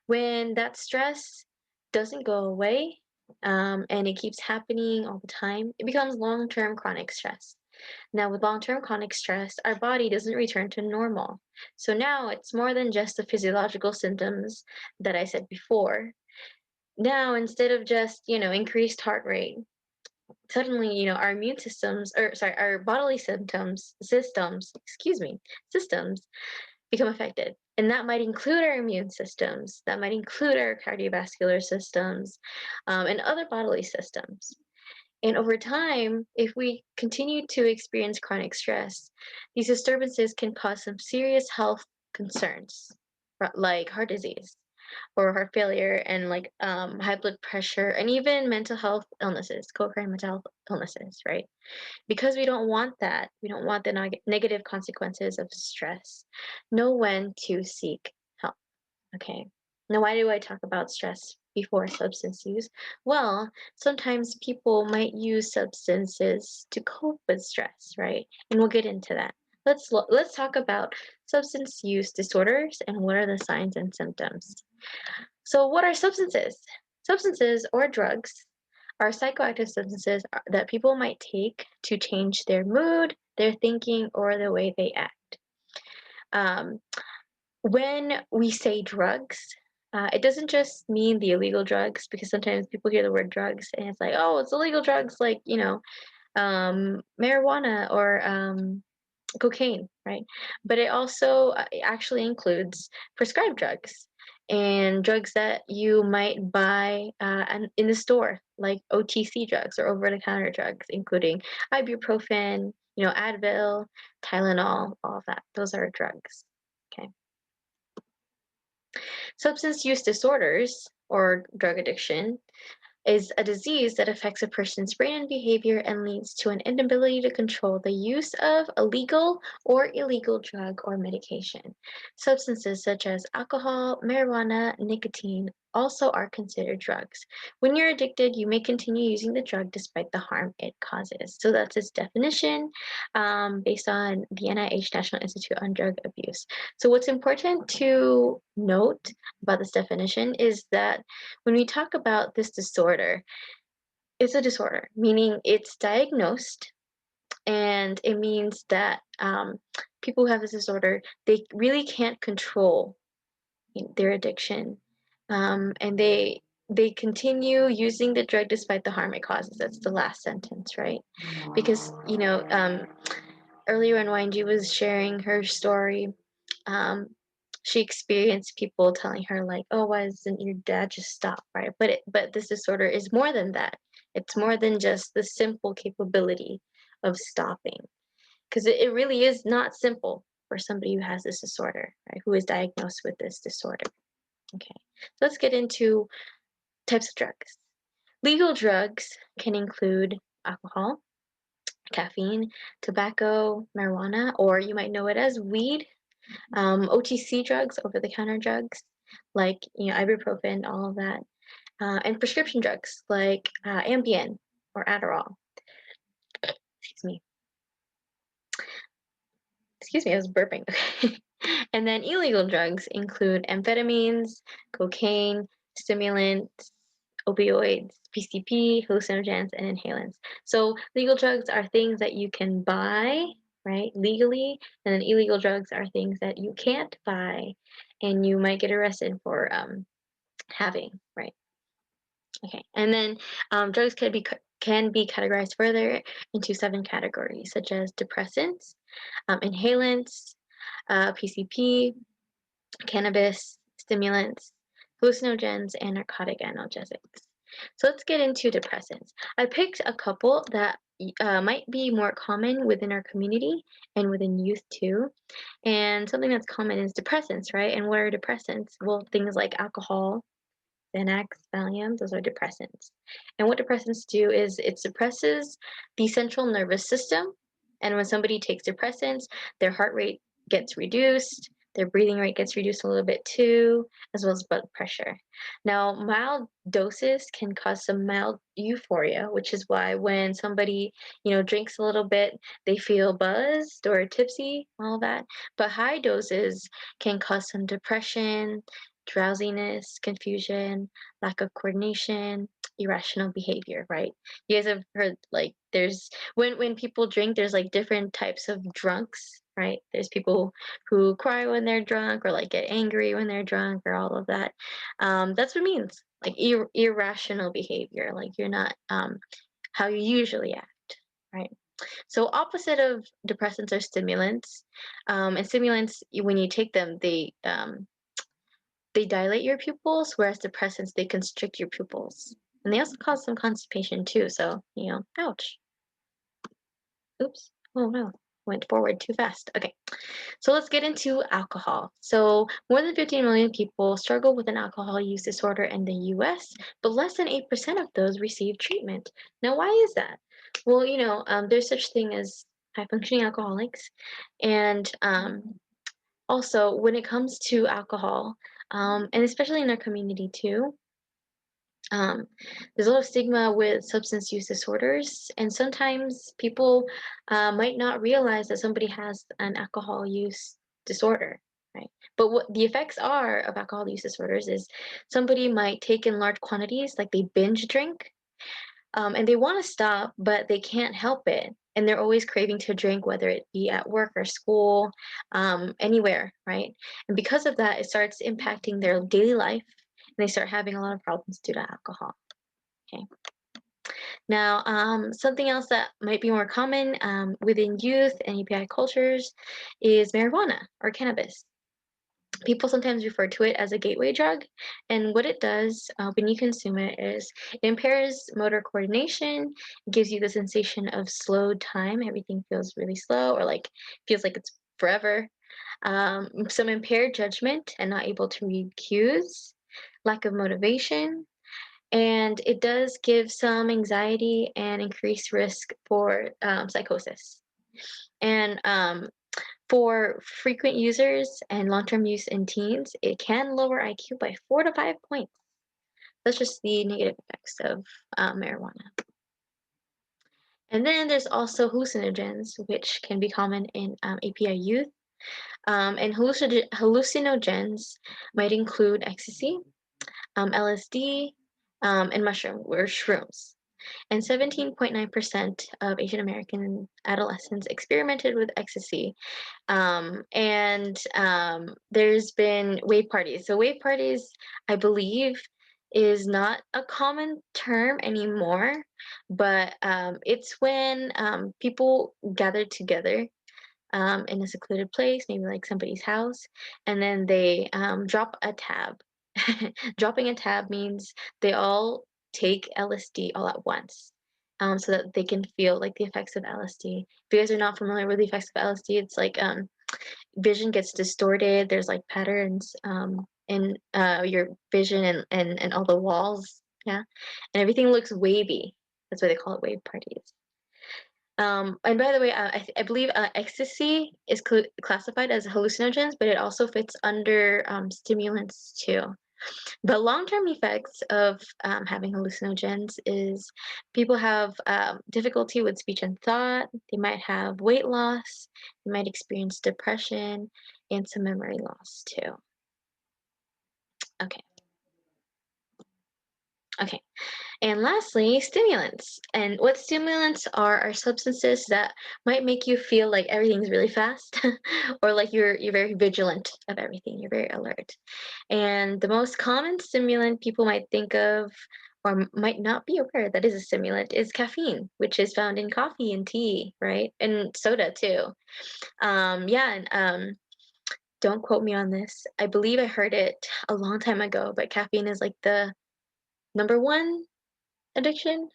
when that stress doesn't go away, and it keeps happening all the time, it becomes long term chronic stress. Now, with long term chronic stress, our body doesn't return to normal. So now it's more than just the physiological symptoms that I said before. Now, instead of just, increased heart rate, suddenly, our immune systems, or sorry, our bodily systems become affected. And that might include our immune systems, that might include our cardiovascular systems, and other bodily systems. And over time, if we continue to experience chronic stress, these disturbances can cause some serious health concerns, like heart disease or heart failure, and like high blood pressure, and even mental health illnesses, co-occurring mental health illnesses, right? Because we don't want that. We don't want the negative consequences of stress. Know when to seek help. Okay. Now, why do I talk about stress before substance use? Well, sometimes people might use substances to cope with stress, right? And we'll get into that. Let's talk about substance use disorders and what are the signs and symptoms. So, what are substances? Substances or drugs are psychoactive substances that people might take to change their mood, their thinking, or the way they act. Um, when we say drugs, it doesn't just mean the illegal drugs, because sometimes people hear the word drugs and it's like, oh, it's illegal drugs like, marijuana or cocaine, right? But it also actually includes prescribed drugs and drugs that you might buy in the store, like OTC drugs or over-the-counter drugs, including ibuprofen, Advil, Tylenol, all of that. Those are drugs. Okay. Substance use disorders or drug addiction is a disease that affects a person's brain and behavior and leads to an inability to control the use of a legal or illegal drug or medication. Substances such as alcohol, marijuana, nicotine also are considered drugs. When you're addicted, you may continue using the drug despite the harm it causes. So that's its definition, based on the NIH National Institute on Drug Abuse. So what's important to note about this definition is that when we talk about this disorder, it's a disorder, meaning it's diagnosed, and it means that people who have this disorder, they really can't control their addiction, and they continue using the drug despite the harm it causes. That's the last sentence, right? Because earlier when YNG was sharing her story, um, she experienced people telling her like, "Oh, why doesn't your dad just stop?" Right? But this disorder is more than that. It's more than just the simple capability of stopping, because it really is not simple for somebody who has this disorder, right? Who is diagnosed with this disorder. Okay, so let's get into types of drugs. Legal drugs can include alcohol, caffeine, tobacco, marijuana, or you might know it as weed. OTC drugs, over-the-counter drugs, like ibuprofen, all of that, and prescription drugs like Ambien or Adderall. Excuse me. I was burping. And then illegal drugs include amphetamines, cocaine, stimulants, opioids, PCP, hallucinogens, and inhalants. So legal drugs are things that you can buy, right, legally, and then illegal drugs are things that you can't buy, and you might get arrested for having, right? Okay, and then drugs can be categorized further into 7 categories, such as depressants, inhalants, PCP, cannabis, stimulants, hallucinogens, and narcotic analgesics. So let's get into depressants. I picked a couple that might be more common within our community and within youth too. And something that's common is depressants, right? And what are depressants? Well, things like alcohol, Xanax, Valium, those are depressants. And what depressants do is it suppresses the central nervous system. And when somebody takes depressants, their heart rate gets reduced, their breathing rate gets reduced a little bit too, as well as blood pressure. Now, mild doses can cause some mild euphoria, which is why when somebody, drinks a little bit, they feel buzzed or tipsy, all that. But high doses can cause some depression, drowsiness, confusion, lack of coordination, irrational behavior, right? You guys have heard like there's when people drink, there's like different types of drunks, right? There's people who cry when they're drunk or like get angry when they're drunk or all of that. That's what it means. Like irrational behavior, like you're not how you usually act, right? So opposite of depressants are stimulants, and stimulants when you take them, they dilate your pupils, whereas depressants, they constrict your pupils. And they also cause some constipation too, so, ouch. Oops. Oh no, went forward too fast. Okay, so let's get into alcohol. So more than 15 million people struggle with an alcohol use disorder in the US, but less than 8% of those receive treatment. Now, why is that? Well, there's such thing as high-functioning alcoholics, and also, when it comes to alcohol, and especially in our community too, um, there's a lot of stigma with substance use disorders, and sometimes people might not realize that somebody has an alcohol use disorder, right? But what the effects are of alcohol use disorders is somebody might take in large quantities, like they binge drink, and they want to stop, but they can't help it. And they're always craving to drink, whether it be at work or school, anywhere, right? And because of that, it starts impacting their daily life, and they start having a lot of problems due to alcohol. Okay. Now, something else that might be more common within youth and UPI cultures is marijuana or cannabis. People sometimes refer to it as a gateway drug, and what it does when you consume it is it impairs motor coordination, gives you the sensation of slowed time. Everything feels really slow, or like feels like it's forever. Some impaired judgment and not able to read cues, lack of motivation, and it does give some anxiety and increased risk for psychosis. And for frequent users and long-term use in teens, it can lower IQ by 4 to 5 points. That's just the negative effects of marijuana. And then there's also hallucinogens, which can be common in API youth. And hallucinogens might include ecstasy, LSD, and mushroom or shrooms. And 17.9% of Asian American adolescents experimented with ecstasy. There's been wave parties. So wave parties, I believe, is not a common term anymore, but it's when people gather together in a secluded place, maybe like somebody's house, and then they drop a tab. Dropping a tab means they all take LSD all at once. So that they can feel like the effects of LSD. If you guys are not familiar with the effects of LSD, it's like vision gets distorted. There's like patterns in your vision and all the walls, yeah, and everything looks wavy. That's why they call it wave parties. And by the way, I believe ecstasy is classified as hallucinogens, but it also fits under stimulants too. But long-term effects of having hallucinogens is people have difficulty with speech and thought. They might have weight loss. They might experience depression and some memory loss too. Okay. Okay. And lastly, stimulants. And what stimulants are substances that might make you feel like everything's really fast or like you're very vigilant of everything. You're very alert. And the most common stimulant people might think of or might not be aware that is a stimulant is caffeine, which is found in coffee and tea, right? And soda too. Don't quote me on this. I believe I heard it a long time ago, but caffeine is like the number one addiction.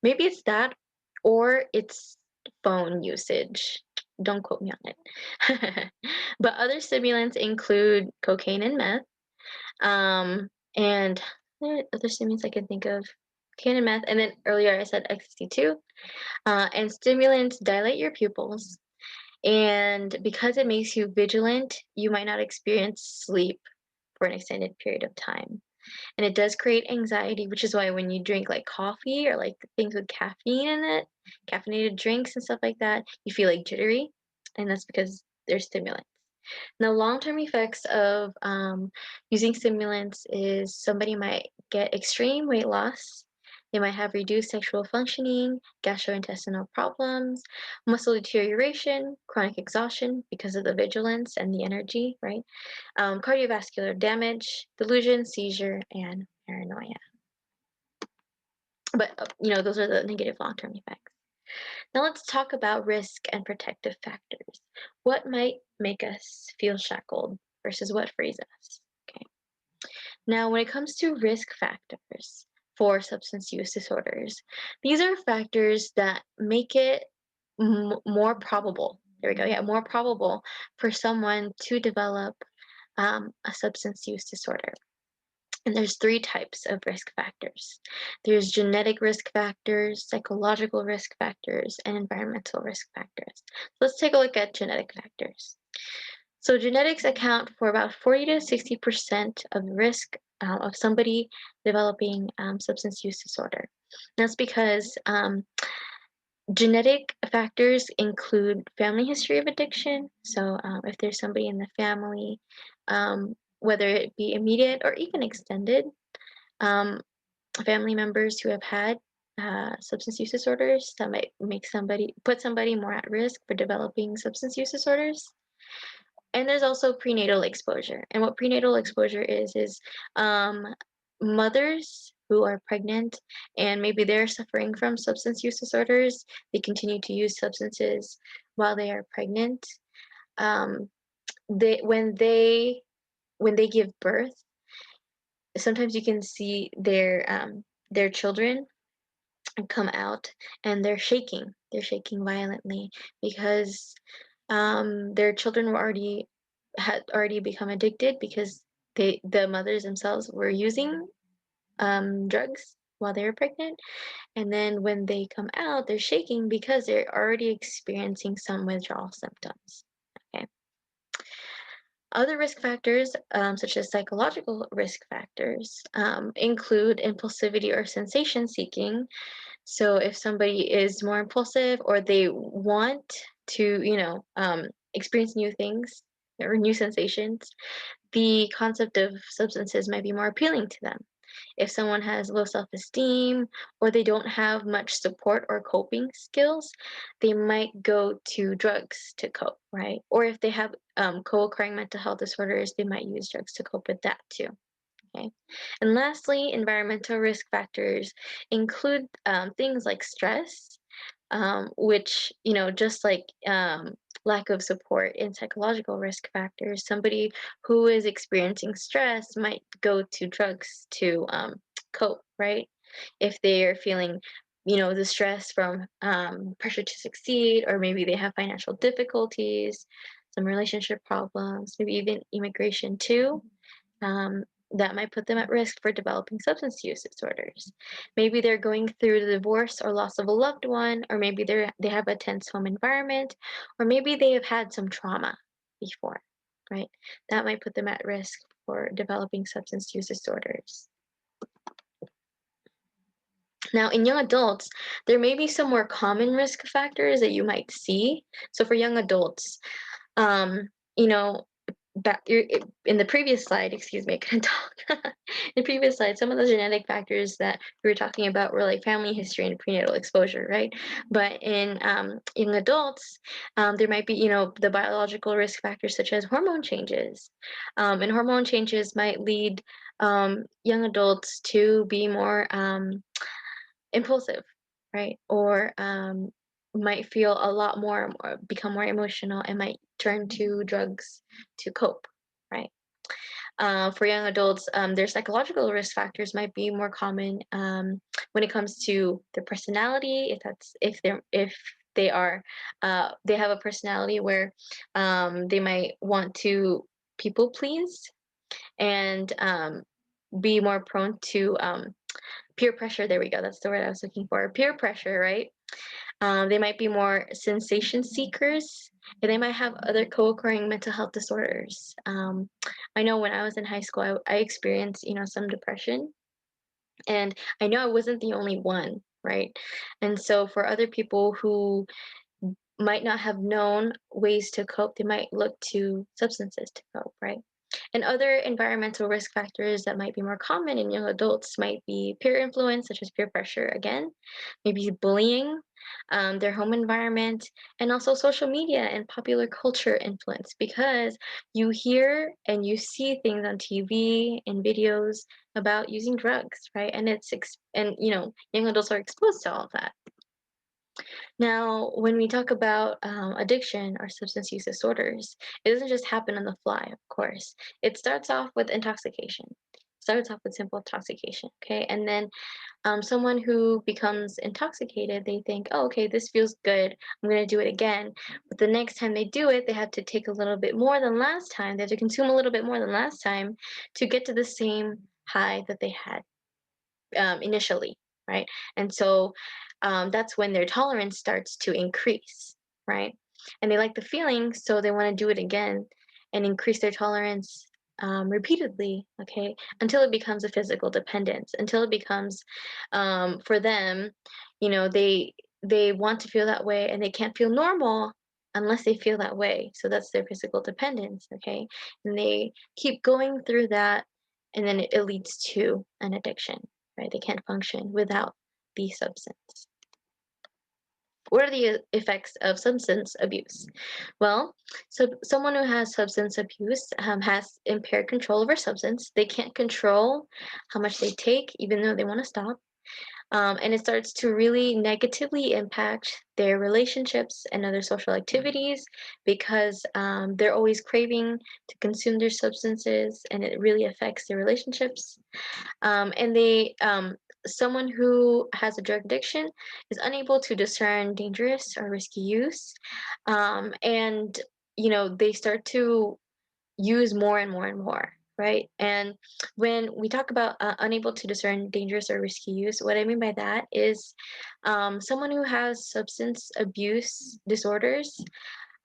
Maybe it's that, or its phone usage. Don't quote me on it. But other stimulants include cocaine and meth. And there are other stimulants I can think of. Cocaine and meth, and then earlier I said ecstasy too. And stimulants dilate your pupils, and because it makes you vigilant, you might not experience sleep for an extended period of time. And it does create anxiety, which is why when you drink like coffee or like things with caffeine in it, caffeinated drinks and stuff like that, you feel like jittery, and that's because they're stimulants. Now, long-term effects of using stimulants is somebody might get extreme weight loss. They might have reduced sexual functioning, gastrointestinal problems, muscle deterioration, chronic exhaustion because of the vigilance and the energy, right? Cardiovascular damage, delusion, seizure, and paranoia. But, those are the negative long-term effects. Now let's talk about risk and protective factors. What might make us feel shackled versus what frees us? Okay. Now, when it comes to risk factors for substance use disorders, these are factors that make it more probable. There we go. Yeah, more probable for someone to develop a substance use disorder. And there's three types of risk factors. There's genetic risk factors, psychological risk factors, and environmental risk factors. Let's take a look at genetic factors. So genetics account for about 40 to 60% of the risk of somebody developing substance use disorder. That's because genetic factors include family history of addiction. So if there's somebody in the family, whether it be immediate or even extended, family members who have had substance use disorders, that might put somebody more at risk for developing substance use disorders. And there's also prenatal exposure. And what prenatal exposure is mothers who are pregnant and maybe they're suffering from substance use disorders, they continue to use substances while they are pregnant. When they give birth, sometimes you can see their children come out and they're shaking violently because their children had already become addicted because the mothers themselves were using drugs while they were pregnant, and then when they come out they're shaking because they're already experiencing some withdrawal symptoms. Okay. Other risk factors, such as psychological risk factors, include impulsivity or sensation seeking. So if somebody is more impulsive or they want to, experience new things or new sensations, the concept of substances might be more appealing to them. If someone has low self-esteem or they don't have much support or coping skills, they might go to drugs to cope, right? Or if they have co-occurring mental health disorders, they might use drugs to cope with that too. Okay. And lastly, environmental risk factors include things like stress, which, just like lack of support in psychological risk factors, somebody who is experiencing stress might go to drugs to cope, right? If they are feeling, the stress from pressure to succeed, or maybe they have financial difficulties, some relationship problems, maybe even immigration too. That might put them at risk for developing substance use disorders. Maybe they're going through the divorce or loss of a loved one, or maybe they have a tense home environment, or maybe they have had some trauma before, right? That might put them at risk for developing substance use disorders. Now, in young adults, there may be some more common risk factors that you might see. So for young adults, you know, in the previous slide, excuse me, I couldn't talk. In the previous slide, some of the genetic factors that we were talking about were like family history and prenatal exposure, right? But in adults, there might be, the biological risk factors such as hormone changes. And hormone changes might lead young adults to be more impulsive, right? Or might feel a lot more, become more emotional, and might turn to drugs to cope, right? for young adults, their psychological risk factors might be more common when it comes to their personality. If they are they have a personality where they might want to people please and be more prone to peer pressure. There we go. That's the word I was looking for. Peer pressure, right? They might be more sensation seekers, and they might have other co-occurring mental health disorders. I know when I was in high school, I experienced, some depression, and I know I wasn't the only one, right? And so for other people who might not have known ways to cope, they might look to substances to cope, right? And other environmental risk factors that might be more common in young adults might be peer influence, such as peer pressure, again, maybe bullying, their home environment, and also social media and popular culture influence, because you hear and you see things on TV and videos about using drugs, right? And young adults are exposed to all of that. Now, when we talk about addiction or substance use disorders, it doesn't just happen on the fly, of course. It starts off with intoxication. Starts off with simple intoxication, okay? And then someone who becomes intoxicated, they think, oh, okay, this feels good. I'm going to do it again. But the next time they do it, they have to take a little bit more than last time. They have to consume a little bit more than last time to get to the same high that they had initially, right? And so that's when their tolerance starts to increase, right? And they like the feeling, so they want to do it again and increase their tolerance repeatedly, okay, until it becomes a physical dependence, until it becomes for them, they want to feel that way, and they can't feel normal unless they feel that way. So that's their physical dependence, okay, and they keep going through that, and then it leads to an addiction, right? They can't function without the substance. What are the effects of substance abuse? Well, so someone who has substance abuse has impaired control over substance. They can't control how much they take, even though they want to stop. And it starts to really negatively impact their relationships and other social activities, because they're always craving to consume their substances, and it really affects their relationships. And someone who has a drug addiction is unable to discern dangerous or risky use, and they start to use more and more and more, right? And when we talk about unable to discern dangerous or risky use, what I mean by that is someone who has substance abuse disorders,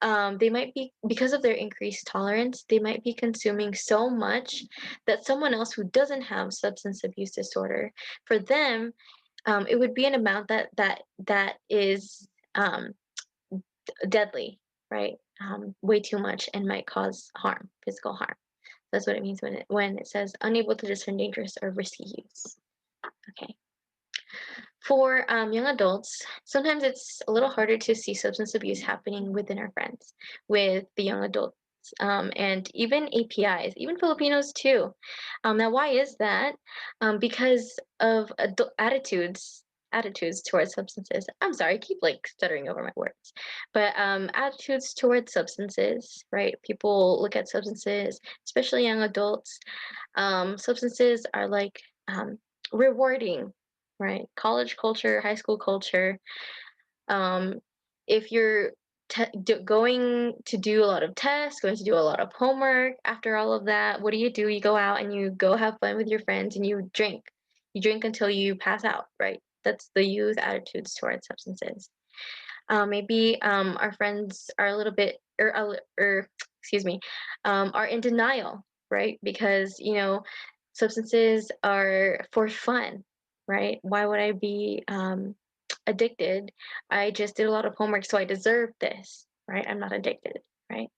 they might be, because of their increased tolerance, they might be consuming so much that someone else who doesn't have substance abuse disorder, for them, it would be an amount that is deadly, right? Way too much, and might cause harm, physical harm. That's what it means when it says unable to discern dangerous or risky use. Okay. For young adults, sometimes it's a little harder to see substance abuse happening within our friends, with the young adults, and even APIs, even Filipinos too. Now, why is that? Because of attitudes towards substances. I'm sorry, I keep like stuttering over my words, but attitudes towards substances, right? People look at substances, especially young adults. Substances are like rewarding, right? College culture, high school culture. Um, if you're going to do a lot of tests, going to do a lot of homework, after all of that, what do? You go out and you go have fun with your friends, and you drink. You drink until you pass out, right? That's the youth attitudes towards substances. Maybe our friends are a little bit, or excuse me, are in denial, right? Because substances are for fun, right? Why would I be addicted? I just did a lot of homework, so I deserve this, right? I'm not addicted, right?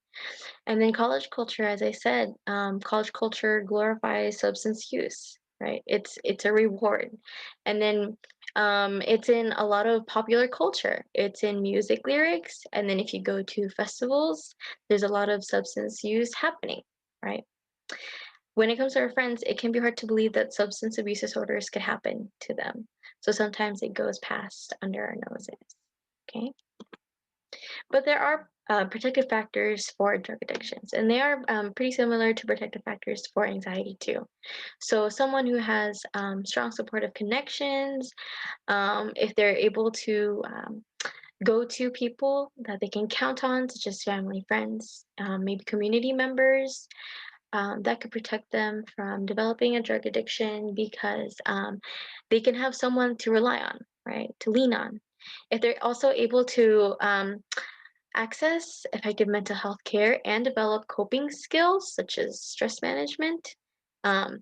And then college culture, as I said, college culture glorifies substance use, right? It's a reward, and then it's in a lot of popular culture. It's in music lyrics, and then if you go to festivals, there's a lot of substance use happening, right? When it comes to our friends, it can be hard to believe that substance abuse disorders could happen to them. So sometimes it goes past under our noses. Okay. But there are protective factors for drug addictions, and they are pretty similar to protective factors for anxiety too. So someone who has strong supportive connections, if they're able to go to people that they can count on, such as family, friends, maybe community members, that could protect them from developing a drug addiction because they can have someone to rely on, right? To lean on. If they're also able to access effective mental health care and develop coping skills such as stress management, um,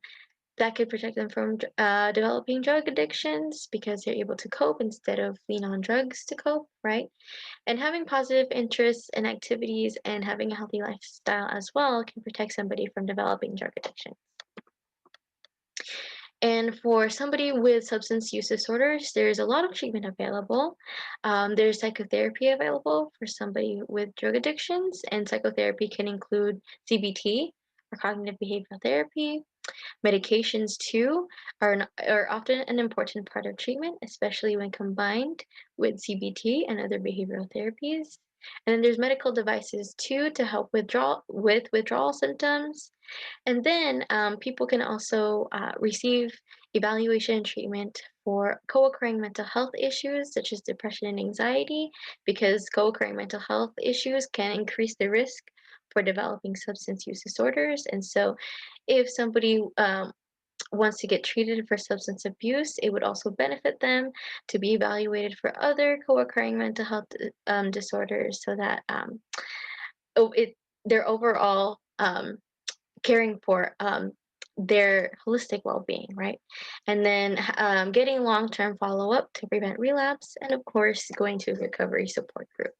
that could protect them from developing drug addictions because they're able to cope instead of lean on drugs to cope, right? And having positive interests and activities and having a healthy lifestyle as well can protect somebody from developing drug addiction. And for somebody with substance use disorders, there's a lot of treatment available. There's psychotherapy available for somebody with drug addictions, and psychotherapy can include CBT or cognitive behavioral therapy. Medications, too, are often an important part of treatment, especially when combined with CBT and other behavioral therapies. And then there's medical devices, too, to help with withdrawal symptoms. And then people can also receive evaluation and treatment for co occurring mental health issues such as depression and anxiety, because co occurring mental health issues can increase the risk for developing substance use disorders. And so, if somebody wants to get treated for substance abuse, it would also benefit them to be evaluated for other co occurring mental health disorders so that their overall caring for their holistic well-being, right? And then getting long-term follow-up to prevent relapse, and of course going to a recovery support group.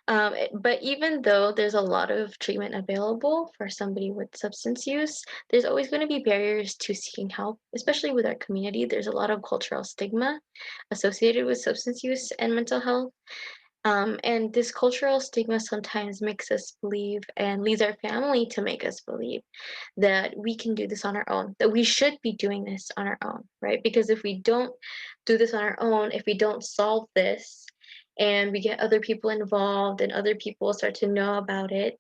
But even though there's a lot of treatment available for somebody with substance use, there's always going to be barriers to seeking help, especially with our community. There's a lot of cultural stigma associated with substance use and mental health. And this cultural stigma sometimes makes us believe and leads our family to make us believe that we can do this on our own, that we should be doing this on our own, right? Because if we don't do this on our own, if we don't solve this and we get other people involved and other people start to know about it,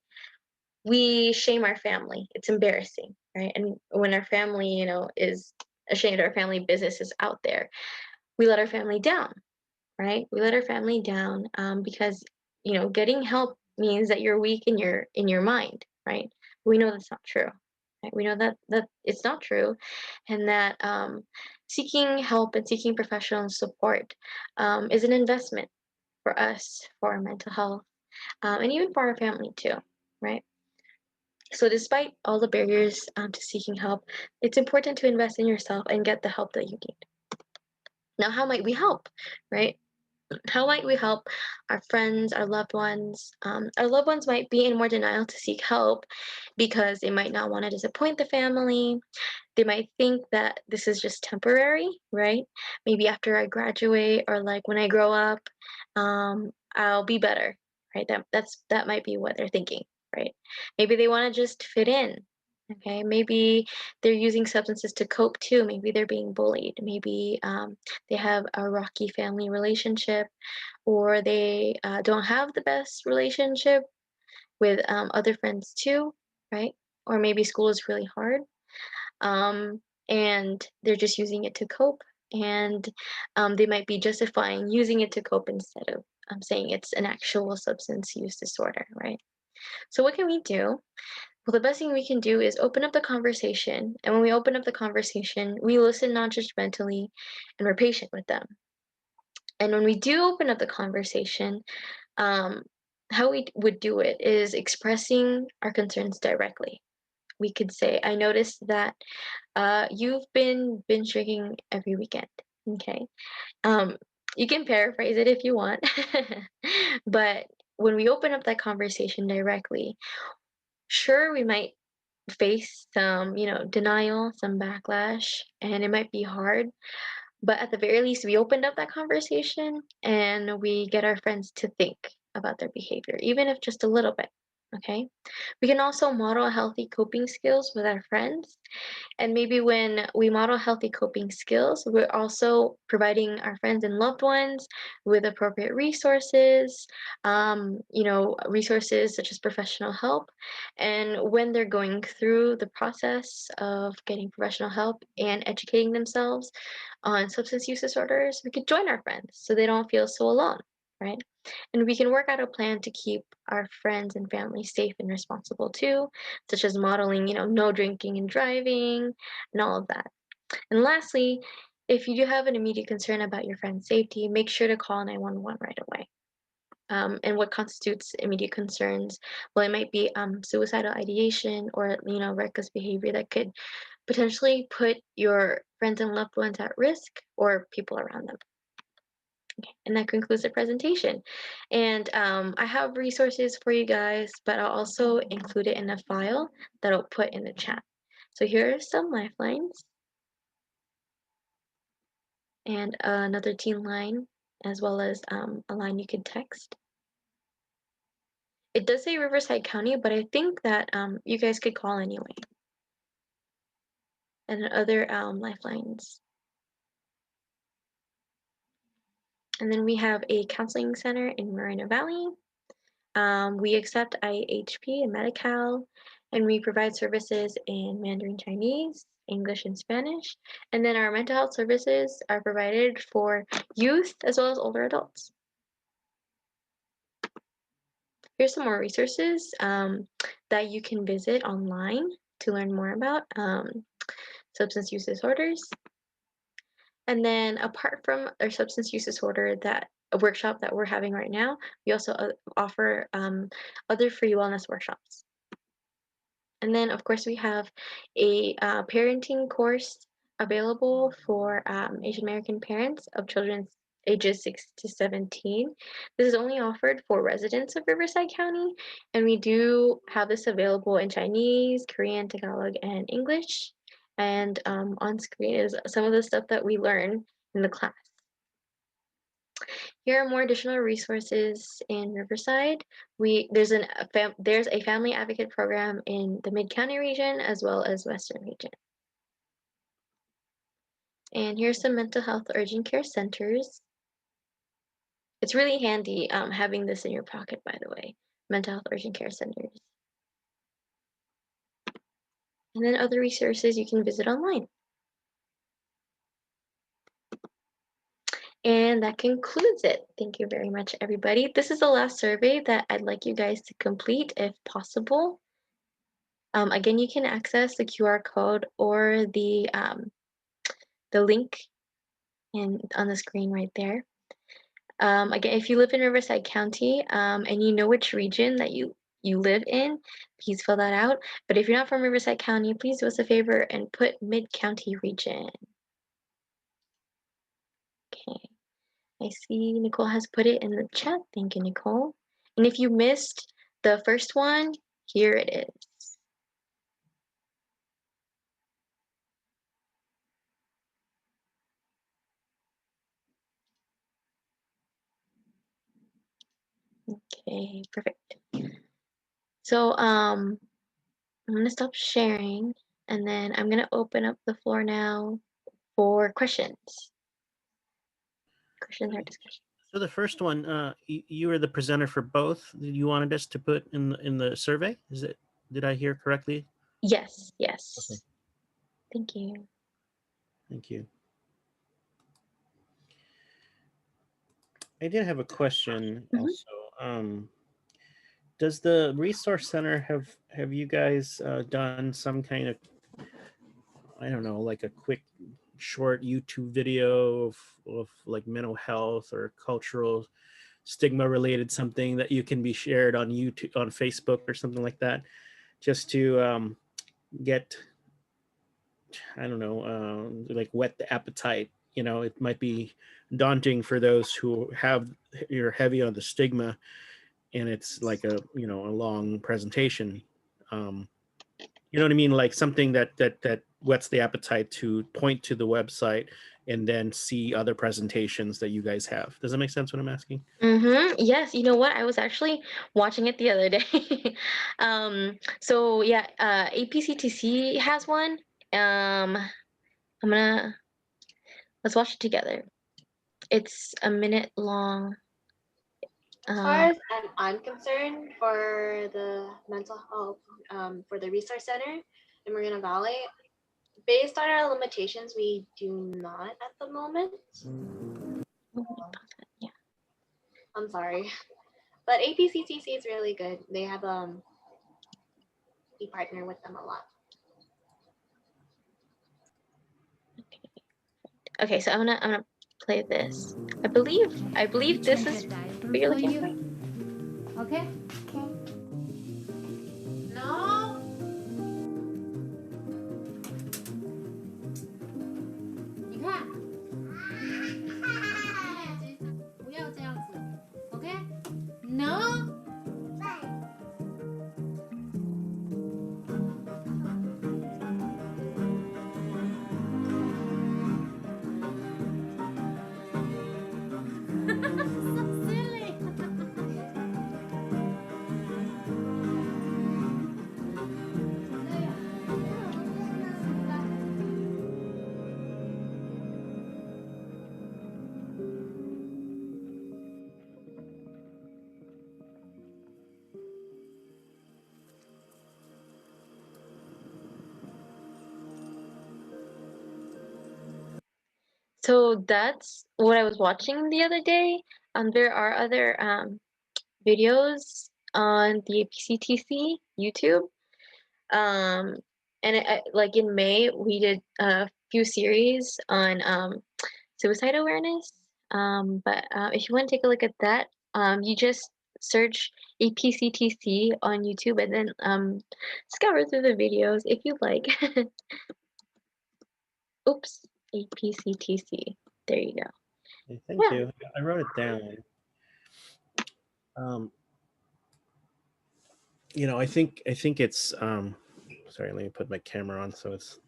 we shame our family. It's embarrassing, right? And when our family, is ashamed, our family business is out there, we let our family down, right? We let our family down because getting help means that you're weak in your mind, right? We know that's not true. Right? We know that it's not true, and that seeking help and seeking professional support is an investment for us, for our mental health, and even for our family too, right? So, despite all the barriers to seeking help, it's important to invest in yourself and get the help that you need. Now, how might we help, right? How might we help our friends, our loved ones? Our loved ones might be in more denial to seek help because they might not want to disappoint the family. They might think that this is just temporary, right? Maybe after I graduate or like when I grow up, I'll be better, right? That might be what they're thinking, right? Maybe they want to just fit in. Okay, maybe they're using substances to cope too. Maybe they're being bullied. Maybe they have a rocky family relationship, or they don't have the best relationship with other friends too, right? Or maybe school is really hard, and they're just using it to cope, and they might be justifying using it to cope instead of saying it's an actual substance use disorder, right? So what can we do? Well, the best thing we can do is open up the conversation. And when we open up the conversation, we listen non judgmentally and we're patient with them. And when we do open up the conversation, um, how we would do it is expressing our concerns directly. We could say, I noticed that you've been binge drinking every weekend. Okay. You can paraphrase it if you want. But when we open up that conversation directly, sure, we might face some, denial, some backlash, and it might be hard. But at the very least, we opened up that conversation and we get our friends to think about their behavior, even if just a little bit, Okay. We can also model healthy coping skills with our friends. And maybe when we model healthy coping skills, we're also providing our friends and loved ones with appropriate resources, resources such as professional help. And when they're going through the process of getting professional help and educating themselves on substance use disorders, we could join our friends so they don't feel so alone, right? And we can work out a plan to keep our friends and family safe and responsible too, such as modeling, no drinking and driving and all of that. And lastly, if you do have an immediate concern about your friend's safety, make sure to call 911 right away. And what constitutes immediate concerns? Well, it might be suicidal ideation or reckless behavior that could potentially put your friends and loved ones at risk or people around them. Okay, and that concludes the presentation. And I have resources for you guys, but I'll also include it in a file that I'll put in the chat. So here are some lifelines and another teen line, as well as a line you could text. It does say Riverside County, but I think that you guys could call anyway. And other lifelines. And then we have a counseling center in Moreno Valley. We accept IHP and Medi-Cal, and we provide services in Mandarin Chinese, English, and Spanish. And then our mental health services are provided for youth as well as older adults. Here's some more resources that you can visit online to learn more about substance use disorders. And then apart from our substance use disorder a workshop that we're having right now, we also offer other free wellness workshops. And then, of course, we have a parenting course available for Asian American parents of children ages 6 to 17. This is only offered for residents of Riverside County, and we do have this available in Chinese, Korean, Tagalog, and English. And on screen is some of the stuff that we learn in the class. Here are more additional resources in Riverside. There's a family advocate program in the Mid-County region as well as Western region. And here's some mental health urgent care centers. It's really handy having this in your pocket, by the way, mental health urgent care centers. And then other resources you can visit online. And that concludes it. Thank you very much, everybody. This is the last survey that I'd like you guys to complete if possible. Again, you can access the QR code or the link on the screen right there. Again, if you live in Riverside County and you know which region that you live in, please fill that out. But if you're not from Riverside County, please do us a favor and put Mid-County region. Okay, I see Nicole has put it in the chat. Thank you, Nicole. And if you missed the first one, here it is. Okay, perfect. So I'm gonna stop sharing and then I'm gonna open up the floor now for questions. Questions or discussion. So the first one, you were the presenter for both. You wanted us to put in the survey. Did I hear correctly? Yes. Okay. Thank you. Thank you. I did have a question also. Does the resource center have you guys done some kind of, I don't know, like a quick short YouTube video of like mental health or cultural stigma related something that you can be shared on YouTube, on Facebook or something like that, just to get, I don't know, like whet the appetite. It might be daunting for those who you're heavy on the stigma, and it's like a long presentation. You know what I mean? Like something that whets the appetite to point to the website and then see other presentations that you guys have. Does that make sense what I'm asking? Yes, you know what? I was actually watching it the other day. So yeah, APCTC has one. I'm gonna let's watch it together. It's a minute long. As far as I'm concerned, for the mental health, for the resource center in Moreno Valley, based on our limitations, we do not at the moment. Yeah. I'm sorry, but APCTC is really good. They have we partner with them a lot. Okay, so I'm gonna play this. I believe this is what you're looking for. Okay? Okay. No. You can. 不要这样子 OK? No. So silly. So that's what I was watching the other day. There are other videos on the APCTC YouTube. And like in May, we did a few series on suicide awareness. But if you want to take a look at that, you just search APCTC on YouTube and then scour through the videos if you'd like. Oops, APCTC. There you go. Hey, thank Yeah. you. I wrote it down. I think it's sorry, let me put my camera on so it's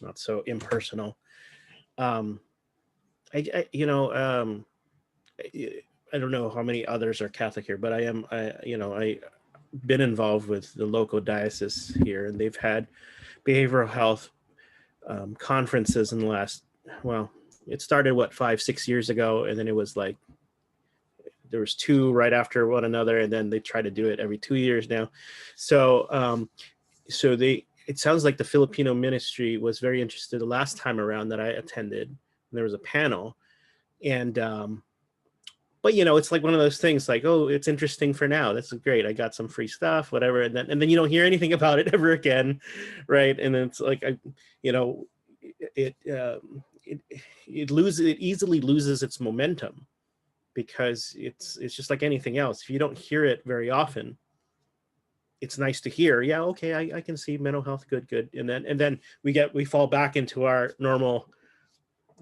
not so impersonal. I don't know how many others are Catholic here, but I been involved with the local diocese here, and they've had behavioral health conferences in the last, well, it started 5-6 years ago, and then it was like there was 2 right after one another, and then they try to do it every 2 years now. So it sounds like the Filipino ministry was very interested the last time around that I attended. There was a panel, and but it's like one of those things like, oh, it's interesting for now, this is great, I got some free stuff, whatever, and then you don't hear anything about it ever again, right? And then it's like it easily loses its momentum, because it's just like anything else. If you don't hear it very often, it's nice to hear, yeah, okay, I can see mental health, good, and then we fall back into our normal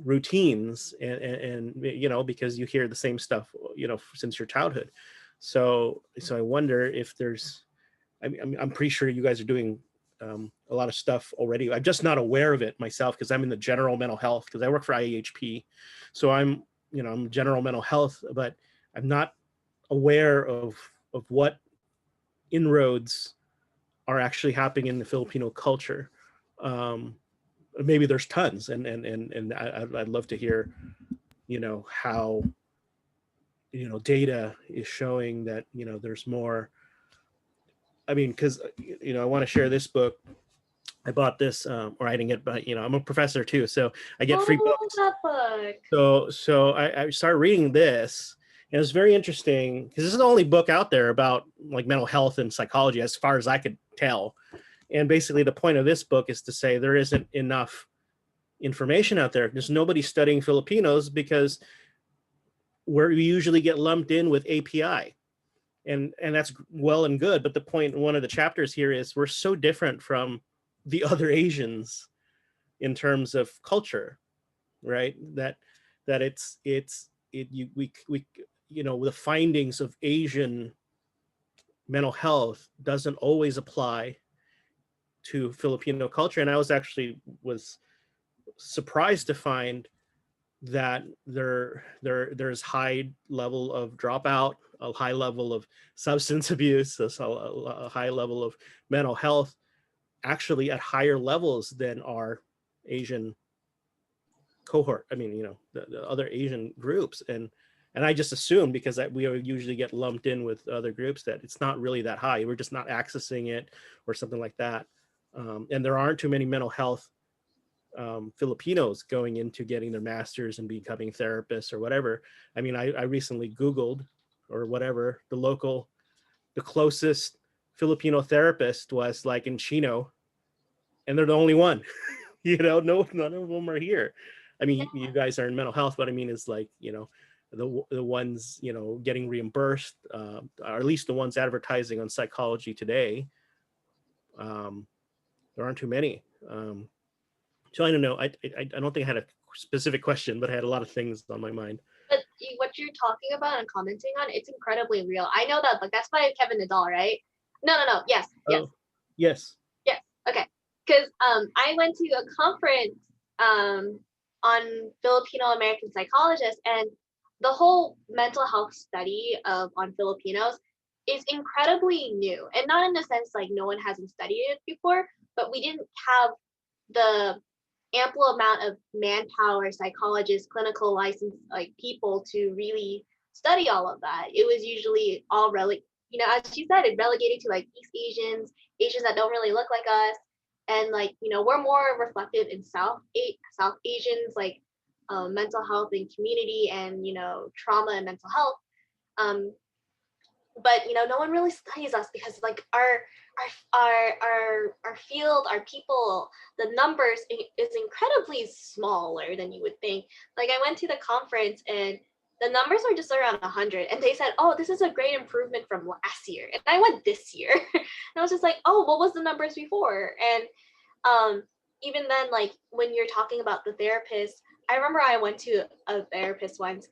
routines, and because you hear the same stuff since your childhood. So I wonder if there's, I'm pretty sure you guys are doing a lot of stuff already. I'm just not aware of it myself, because I'm in the general mental health, because I work for IAHP. So I'm general mental health, but I'm not aware of what inroads are actually happening in the Filipino culture. Maybe there's tons, and I'd love to hear how data is showing that there's more. I mean, because I want to share this book. I bought this, or I didn't get, but I'm a professor too, so I get free books. That book. So I started reading this, and it was very interesting, because this is the only book out there about like mental health and psychology, as far as I could tell. And basically, the point of this book is to say there isn't enough information out there. There's nobody studying Filipinos, because we usually get lumped in with API. And that's well and good, but the point in one of the chapters here is we're so different from the other Asians in terms of culture, right? That the findings of Asian mental health doesn't always apply to Filipino culture. And I was surprised to find that there's high level of dropout, a high level of substance abuse, a high level of mental health, actually at higher levels than our Asian cohort. I mean, the other Asian groups, and I just assume because we usually get lumped in with other groups that it's not really that high. We're just not accessing it or something like that. And there aren't too many mental health Filipinos going into getting their masters and becoming therapists or whatever. I mean, I recently Googled or whatever, the closest Filipino therapist was like in Chino, and they're the only one. No, none of them are here. I mean, you guys are in mental health, but I mean, it's like, the ones, getting reimbursed, or at least the ones advertising on Psychology Today. There aren't too many. So I don't know. I don't think I had a specific question, but I had a lot of things on my mind. But what you're talking about and commenting on, it's incredibly real. I know that, like, that's by Kevin Nadal, right? No. Yes. Oh, yes. Yes. Okay. Because I went to a conference on Filipino American psychologists, and the whole mental health study on Filipinos is incredibly new, and not in the sense like no one hasn't studied it before, but we didn't have the ample amount of manpower, psychologists, clinical licensed like people to really study all of that. It was usually all as you said, it relegated to like East Asians that don't really look like us, and like we're more reflective in South Asians like mental health and community and trauma and mental health. But no one really studies us because like our field, our people, the numbers is incredibly smaller than you would think. Like I went to the conference and the numbers are just around 100, and they said, oh, this is a great improvement from last year, and I went this year. And I was just like, oh, what was the numbers before? And even then, like when you're talking about the therapist, I remember I went to a therapist once.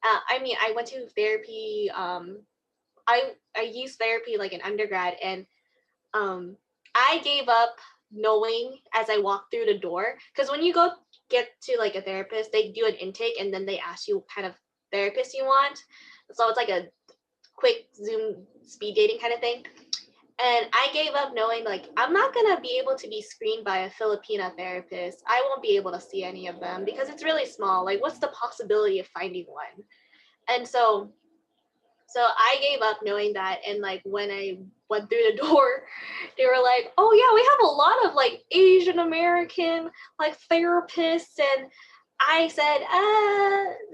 I went to therapy. I used therapy like in undergrad, and I gave up knowing as I walked through the door, because when you go get to like a therapist, they do an intake and then they ask you what kind of therapist you want. So it's like a quick Zoom speed dating kind of thing. And I gave up knowing like I'm not gonna be able to be screened by a Filipina therapist. I won't be able to see any of them because it's really small. Like what's the possibility of finding one? And so I gave up knowing that, and like when I went through the door, they were like, "Oh yeah, we have a lot of like Asian American like therapists," and I said,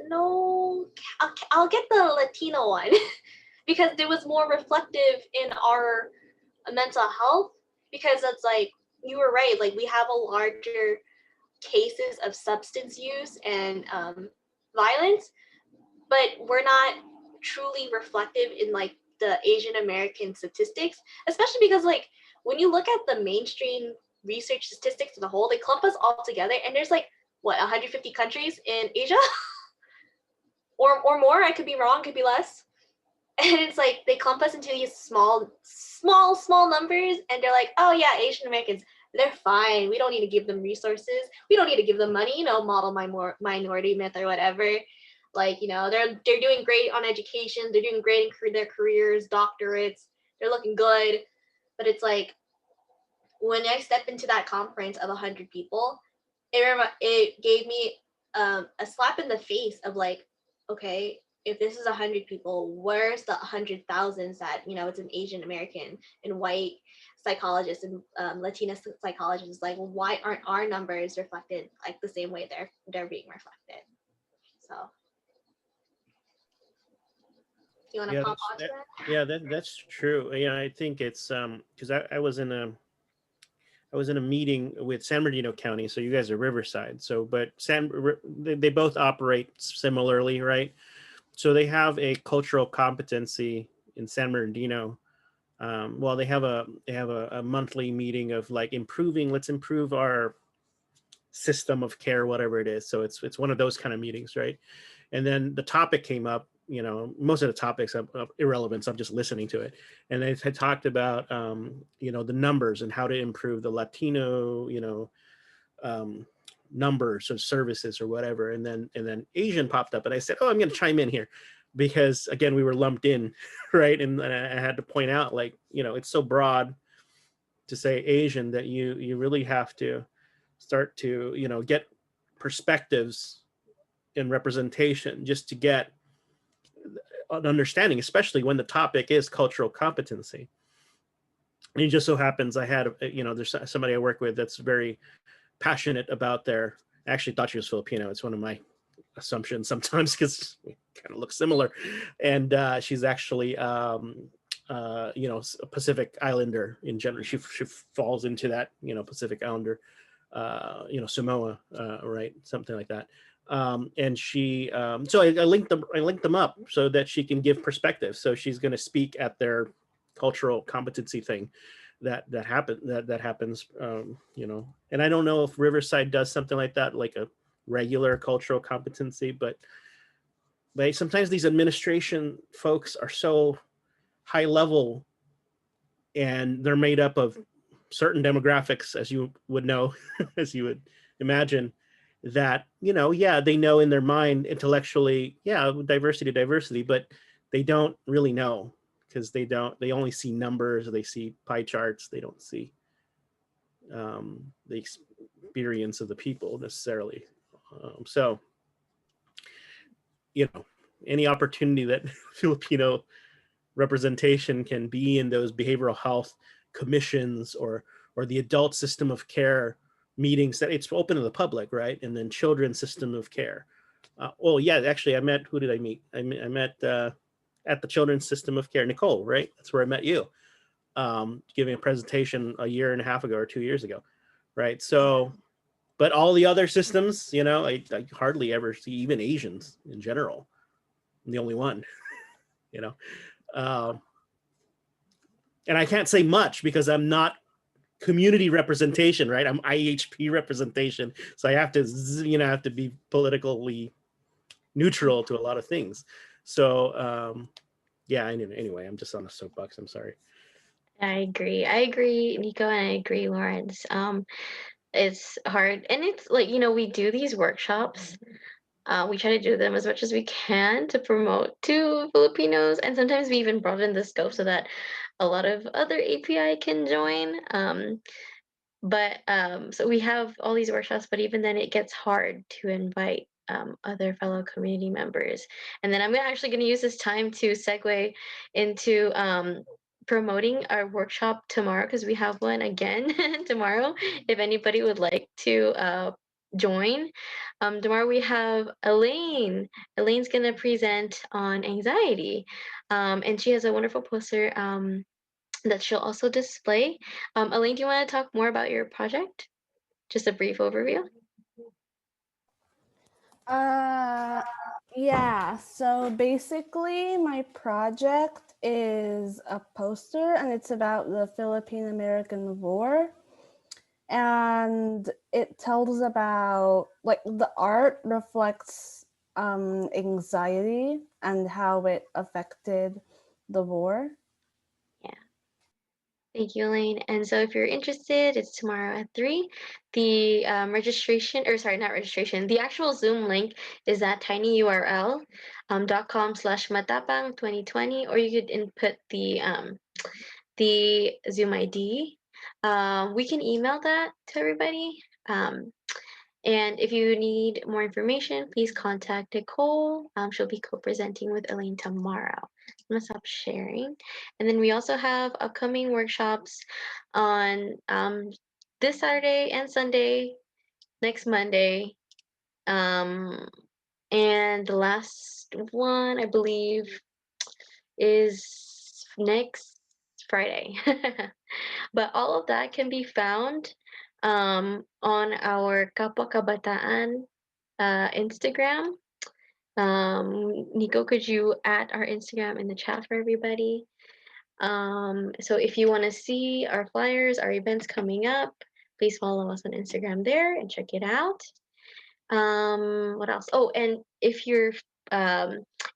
no, I'll get the Latino one," because it was more reflective in our mental health. Because it's like you were right, like we have a larger cases of substance use and violence, but we're not truly reflective in like the Asian American statistics, especially because like when you look at the mainstream research statistics as a whole, they clump us all together, and there's like what 150 countries in Asia or more. I could be wrong, could be less. And it's like they clump us into these small numbers, and they're like, oh yeah, Asian Americans, they're fine. We don't need to give them resources. We don't need to give them money, model minority myth or whatever. Like, they're doing great on education. They're doing great in their careers, doctorates. They're looking good. But it's like, when I stepped into that conference of 100 people, it gave me a slap in the face of like, okay, if this is 100 people, where's the 100,000s that, it's an Asian American and white psychologist and Latina psychologists? Like, why aren't our numbers reflected like the same way they're being reflected? So. You want to pop onto that? Yeah, that's true. Yeah, I think it's because I was in a meeting with San Bernardino County, so you guys are Riverside. So, but they both operate similarly, right? So they have a cultural competency in San Bernardino. Well, they have a monthly meeting of like let's improve our system of care, whatever it is. So it's one of those kind of meetings, right? And then the topic came up. Most of the topics are irrelevant, so I'm just listening to it. And they had talked about, the numbers and how to improve the Latino, numbers of services or whatever. And then Asian popped up, and I said, oh, I'm going to chime in here because again, we were lumped in, right? And I had to point out, like, it's so broad to say Asian that you really have to start to, get perspectives and representation just to get an understanding, especially when the topic is cultural competency. And it just so happens I had, there's somebody I work with that's very passionate about I actually thought she was Filipino. It's one of my assumptions sometimes because we kind of look similar. And she's actually, a Pacific Islander in general. She falls into that, Pacific Islander, Samoa, right? Something like that. And she, so I linked them up so that she can give perspective. So she's going to speak at their cultural competency thing that happens, and I don't know if Riverside does something like that, like a regular cultural competency, but sometimes these administration folks are so high level and they're made up of certain demographics, as you would know, as you would imagine, that, they know in their mind intellectually, diversity, but they don't really know because they only see numbers, they see pie charts, they don't see the experience of the people necessarily. So, any opportunity that Filipino representation can be in those behavioral health commissions or the adult system of care meetings, that it's open to the public, right? And then children's system of care. Actually, who did I meet? I met at the children's system of care, Nicole, right? That's where I met you, giving a presentation a year and a half ago or 2 years ago, right? So, but all the other systems, I hardly ever see even Asians in general. I'm the only one, and I can't say much because I'm not community representation, right? I'm IHP representation. So I have to be politically neutral to a lot of things. So, anyway, I'm just on a soapbox. I'm sorry. I agree, Nico, and I agree, Lawrence. It's hard, and it's like, we do these workshops. We try to do them as much as we can to promote to Filipinos, and sometimes we even broaden the scope so that a lot of other API can join. So we have all these workshops, but even then it gets hard to invite other fellow community members. And then I'm actually going to use this time to segue into promoting our workshop tomorrow, because we have one again tomorrow if anybody would like to join. Tomorrow we have Elaine's going to present on anxiety, and she has a wonderful poster that she'll also display. Elaine, do you want to talk more about your project? Just a brief overview. Yeah, so basically my project is a poster and it's about the Philippine American War. And it tells about, like, the art reflects anxiety and how it affected the war. Thank you, Elaine. And so if you're interested, it's tomorrow at 3. The registration, or sorry, not registration, the actual Zoom link is at tinyurl.com/matapang2020, or you could input the Zoom ID. We can email that to everybody. And if you need more information, please contact Nicole. She'll be co-presenting with Elaine tomorrow. I'm gonna stop sharing. And then we also have upcoming workshops on this Saturday and Sunday, next Monday. And the last one, I believe, is next Friday. But all of that can be found on our Kapwa Kabataan Instagram. Nico, could you add our Instagram in the chat for everybody? So if you want to see our flyers, our events coming up, please follow us on Instagram there and check it out. What else? Oh, and if you're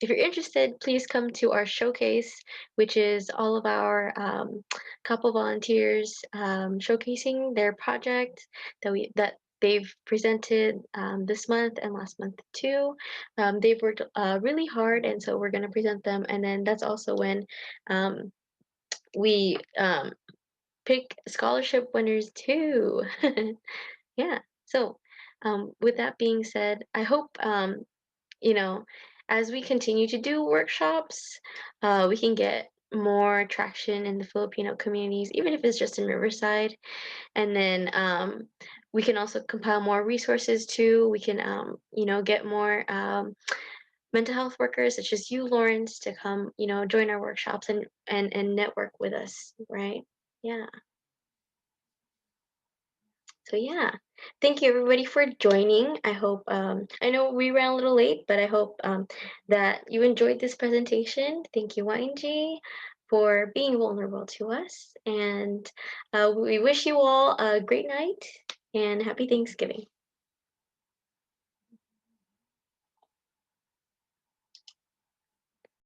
interested, please come to our showcase, which is all of our couple volunteers showcasing their project that they've presented this month and last month too. They've worked really hard, and so we're going to present them. And then that's also when we pick scholarship winners too. Yeah. So, with that being said, I hope you know, as we continue to do workshops, we can get more traction in the Filipino communities, even if it's just in Riverside. And then we can also compile more resources too. We can, get more mental health workers such as you, Lawrence, to come, join our workshops and network with us, right? Yeah. So yeah, thank you everybody for joining. I hope I know we ran a little late, but I hope that you enjoyed this presentation. Thank you, YNG, for being vulnerable to us, and we wish you all a great night and happy Thanksgiving.